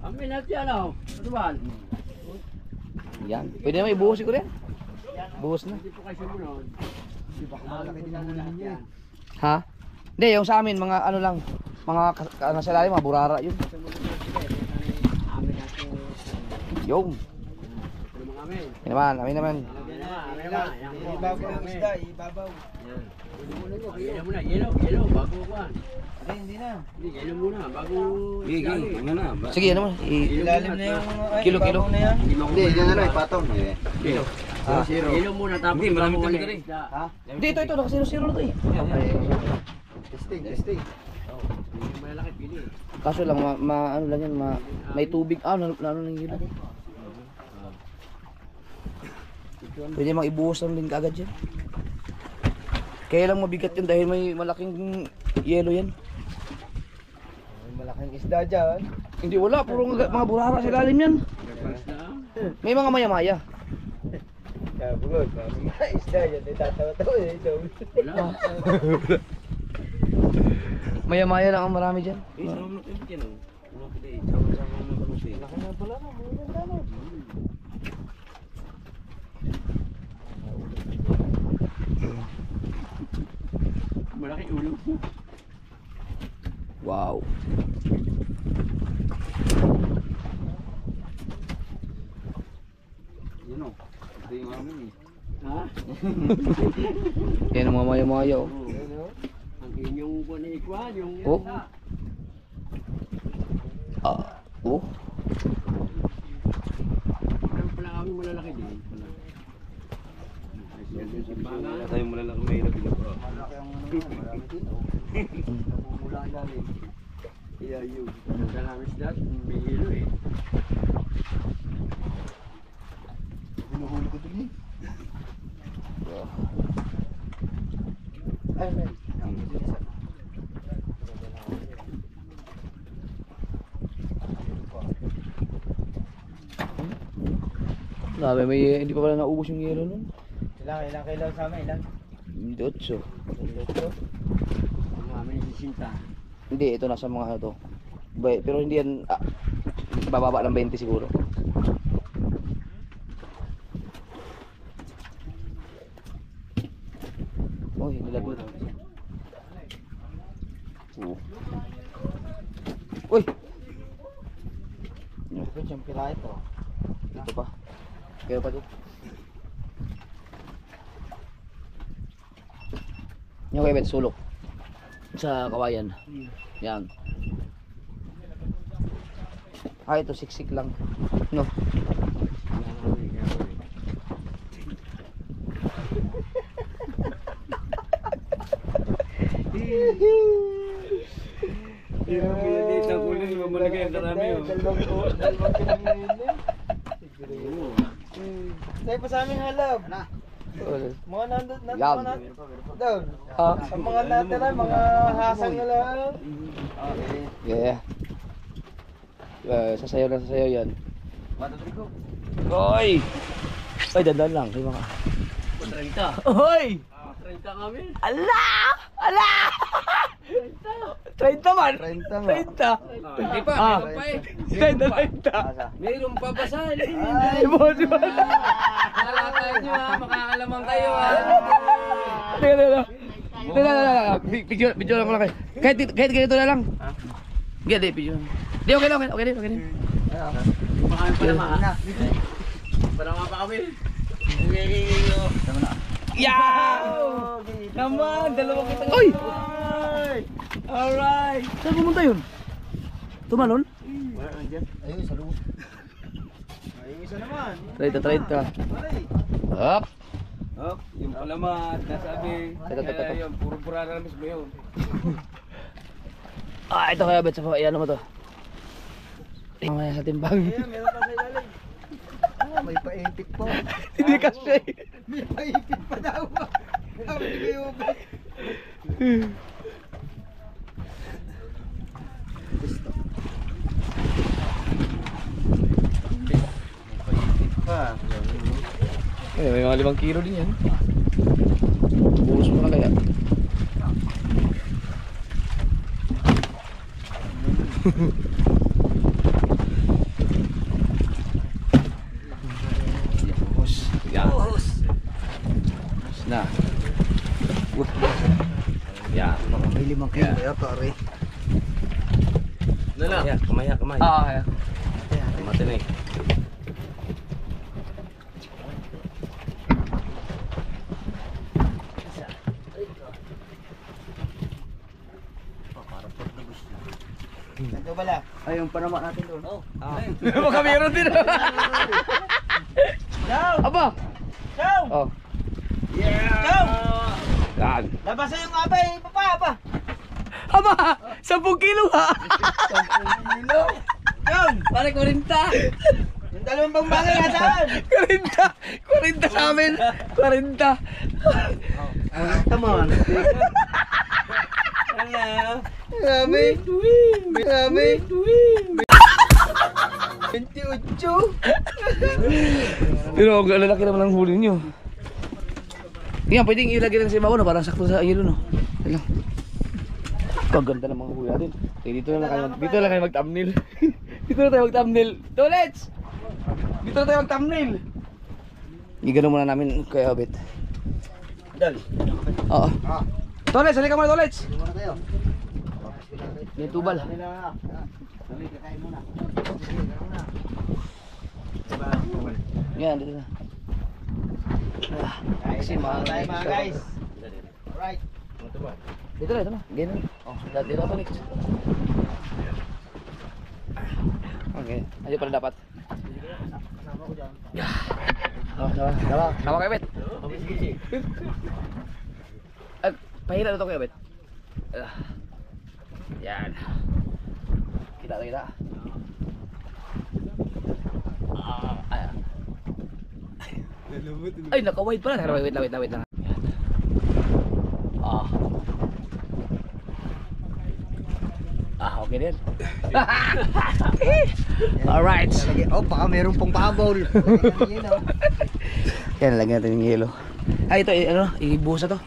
amin lahat yan oh. Ano ba? Yan. Pwede naman ibuhos siguro yan. Buhos na. Hindi po kasi muna. Di ba kumalaki din ang huli ninyo? Ha? Hindi, yung sa amin, mga ano lang. Mga ano sa lalim, mga burara yun. Amin lahat yung... Yung. Ano mga amin? Yan naman, amin naman. Amin naman. Yan po. Ibabaw ang isda, ibabaw. Yan. Yelo muna, yelo, bago kuhan. Hindi na. Hindi, yelo muna, bago... Ano na? Sige, ano mo? Ilalim na yung Kilo. ibabaw na yan. Hindi, yan na lang, ipatong. Kilo. Yelo muna, tapos Hindi, maraming bago kami ulit. ka Ha? Hindi, ito, nakasiro-siro na ito eh. Testing, testing. Malaki pili. Kaso lang, ano lang yan, may tubig. Ano nang yun? Pwede mang ibuhos lang din kaagad yan. Kaya lang mabigat yan dahil may malaking yelo yan. May malaking isda dyan. Hindi wala, puro mga burara sa lalim yan. May mga maya-maya. Kaya bugod, mga isda yan. Tatawa-tawa ito. Wala. Maya-maya lang ang marami dyan. Laki na pala na, mga ganda na. Malaki ulo. Wow. Yun o. Ito yung amin eh. Ha? Yan ang mga maya-maya oh. Ang inyong kunikwan, yung... Oh. Oh. Meron pala kami malalaki din. Wala tayong malalaki may hirap ito. Malaki ang ano, marami din. Namumula ang lalim. Yeah, you. Ganda namin sila, may hilo eh. Hinuhuli ko din eh. Ay, may. Grabe, may hindi pa pala naubos yung yelo nun. Ilang kailan sa amin? Ilang? 28. Ang amin sisinta. Hindi, ito nasa mga ano to. Pero hindi yan, bababa ng 20 siguro. Oh, nilagot. Uy! Ito siyang pila ito. Dito pa. Kaya pa dito. Yung kaya sulok. Sa kawayan. Yan. Ito siksik lang. No. Yung pinadita ko lang, mamalagay ang karami oh. Dalawang pinamili. Tayo pa sa aming halab. Mga nandun, Yan. down. Ha? Ang mga natira, mga hasang na lang. Yeah. Sasayaw na sasayaw yan. Oy! Oy, dandan lang. Kaya mga... 30. Oy! 30 kami. Ala! Ala! 30 man! 30 30! nga. Hindi pa, Ah. meron pa eh. 30! Meron pa ba sa Ay, boss! Kalakay nyo ha, makakalamang kayo ha. Teka. Video lang muna kayo. Kahit ganito na lang. Hindi, video lang. Di, okay din. Makain pa naman ha. Para nga pa kami. Yeah! Naman, dalawa kita. Oy! Alright. Saan pumunta yun? Tumalon? Ayun, sa loob. Ayun isa naman. Try ka. Up! Oh, yung palamat, nasabi. Ito. Yun, puro-pura na mismo yun. Ah, ito kaya bet sa ano mo to. Mamaya sa timbang. Ayan, meron pa sa ilalim. May paipit po. Hindi kasi. May paipit pa daw. Sabi ko yung Pa. May mga 5 kilo din yan. Buhos mo na kaya. Na. Ya. May 5 kilo kaya pare. Ano lang? Kamay. Ah, kaya. Mati na eh. ito pala. Ay, yung panama natin doon. Oh. Baka meron din. Ciao! Aba. Ciao! Oh. Ciao! Yan. Labas na yung abay, papa. Aba, 10 kilo ha. Kilo. Yun! Pare 40. Yung dalawang bangbangan nga saan? 40 sa amin. 40. Taman. Marami. 28. Pero ang lalaki naman ang huli nyo. Yan, pwedeng ilagay lang sa ibabaw, no? Parang sakto sa ilo, no? Yan lang. Kaganda ng mga huli natin. Okay, dito na lang kayo mag-thumbnail. Dito na tayo mag-thumbnail. Tolets! Dito na tayo mag-thumbnail. Igano muna namin kay Abet. Dali. Oo. Tolets, halika muna, Tolets! Muna kayo. May tubal. Yan, dito na. Kasi Mga guys. Alright. Dito na. Ganyan. Oh, dito na next. Okay, ayo pala dapat. Sama kayo, Bet. Pahira na ito kayo, Bet. Yan. Kita. Ay, naka-wide pala. Wait lang. Okay din. Alright. Oh, baka meron pong pabol. Yan, lagyan natin yung yelo. Ay, ito, ibuhos na to.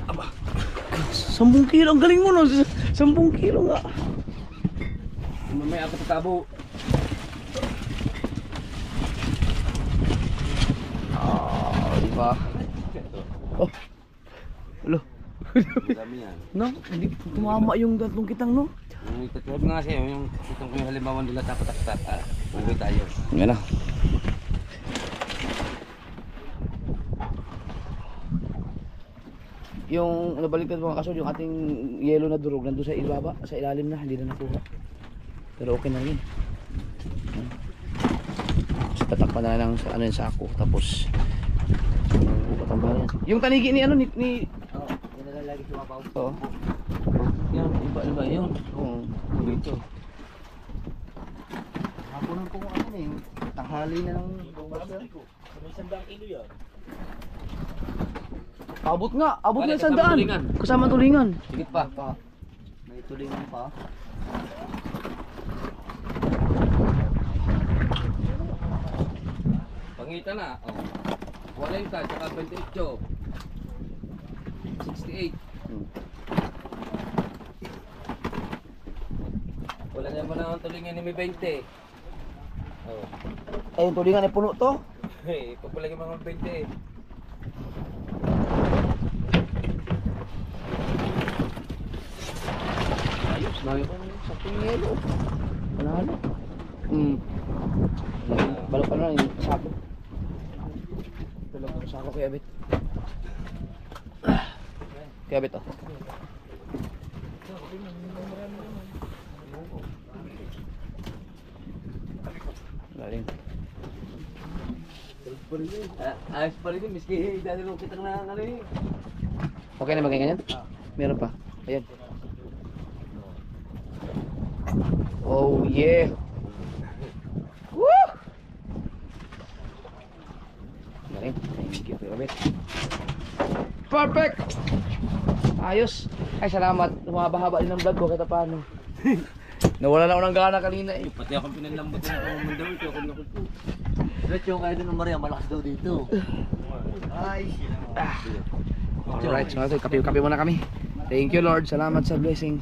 Aba. 10 kilo, ang galing mo no. 10 kilo nga. May apat na tabo. Diba? Oh. Hello. Dami yan. No, hindi tumama yung tatlong kitang, no? Yung itatrap nga sa'yo, yung itong yung halimbawa nila tapat-tapat. Uwi tayo. Yan na. Yung nabaliktad mga kasod, yung ating yellow na durog nandun sa ibaba, sa ilalim na, hindi na nakuha. Pero okay na rin. So, tatakpan na lang sa ano yung sako, tapos yung tanigi ni ano ni Oh, yun na lalagi sa mabaw. Oo. Yan, iba yun. Oo, dito. Hapunan ko kung ano eh. Tanghali na ng Abot nga Balik, ng 100. kasama tulingan. Kasama tulingan. Higit pa. may tulingan pa. Pangita na. Oh. 40 tsaka 28. 68. Wala naman ang tulingan ni may 20. Oh. Eh, yung tulingan ay puno to. Pagpalagay mga 20 eh. Ayos, dami ko sa yelo. Panalo. Balok pa na yung sako. Tulog ko sako kaya bit. Kaya bit oh. Galing. Ayos pa rin yun, miski dahil nung kitang na ano eh. Okay na maging ganyan? Meron pa. Ayan. Oh yeah. Woo! Galing. Thank you, Kuya Bet. Perfect! Ayos. Ay, salamat. Humaba-haba din ang vlog ko kahit paano. Nawala na ako ng gana kanina eh. Pati akong pinalambot na ako ng daw ito, ako nakulpo. Diretso kayo din ng Maria, malakas daw dito. Alright, so kape muna kami. Thank you Lord. Salamat sa blessing.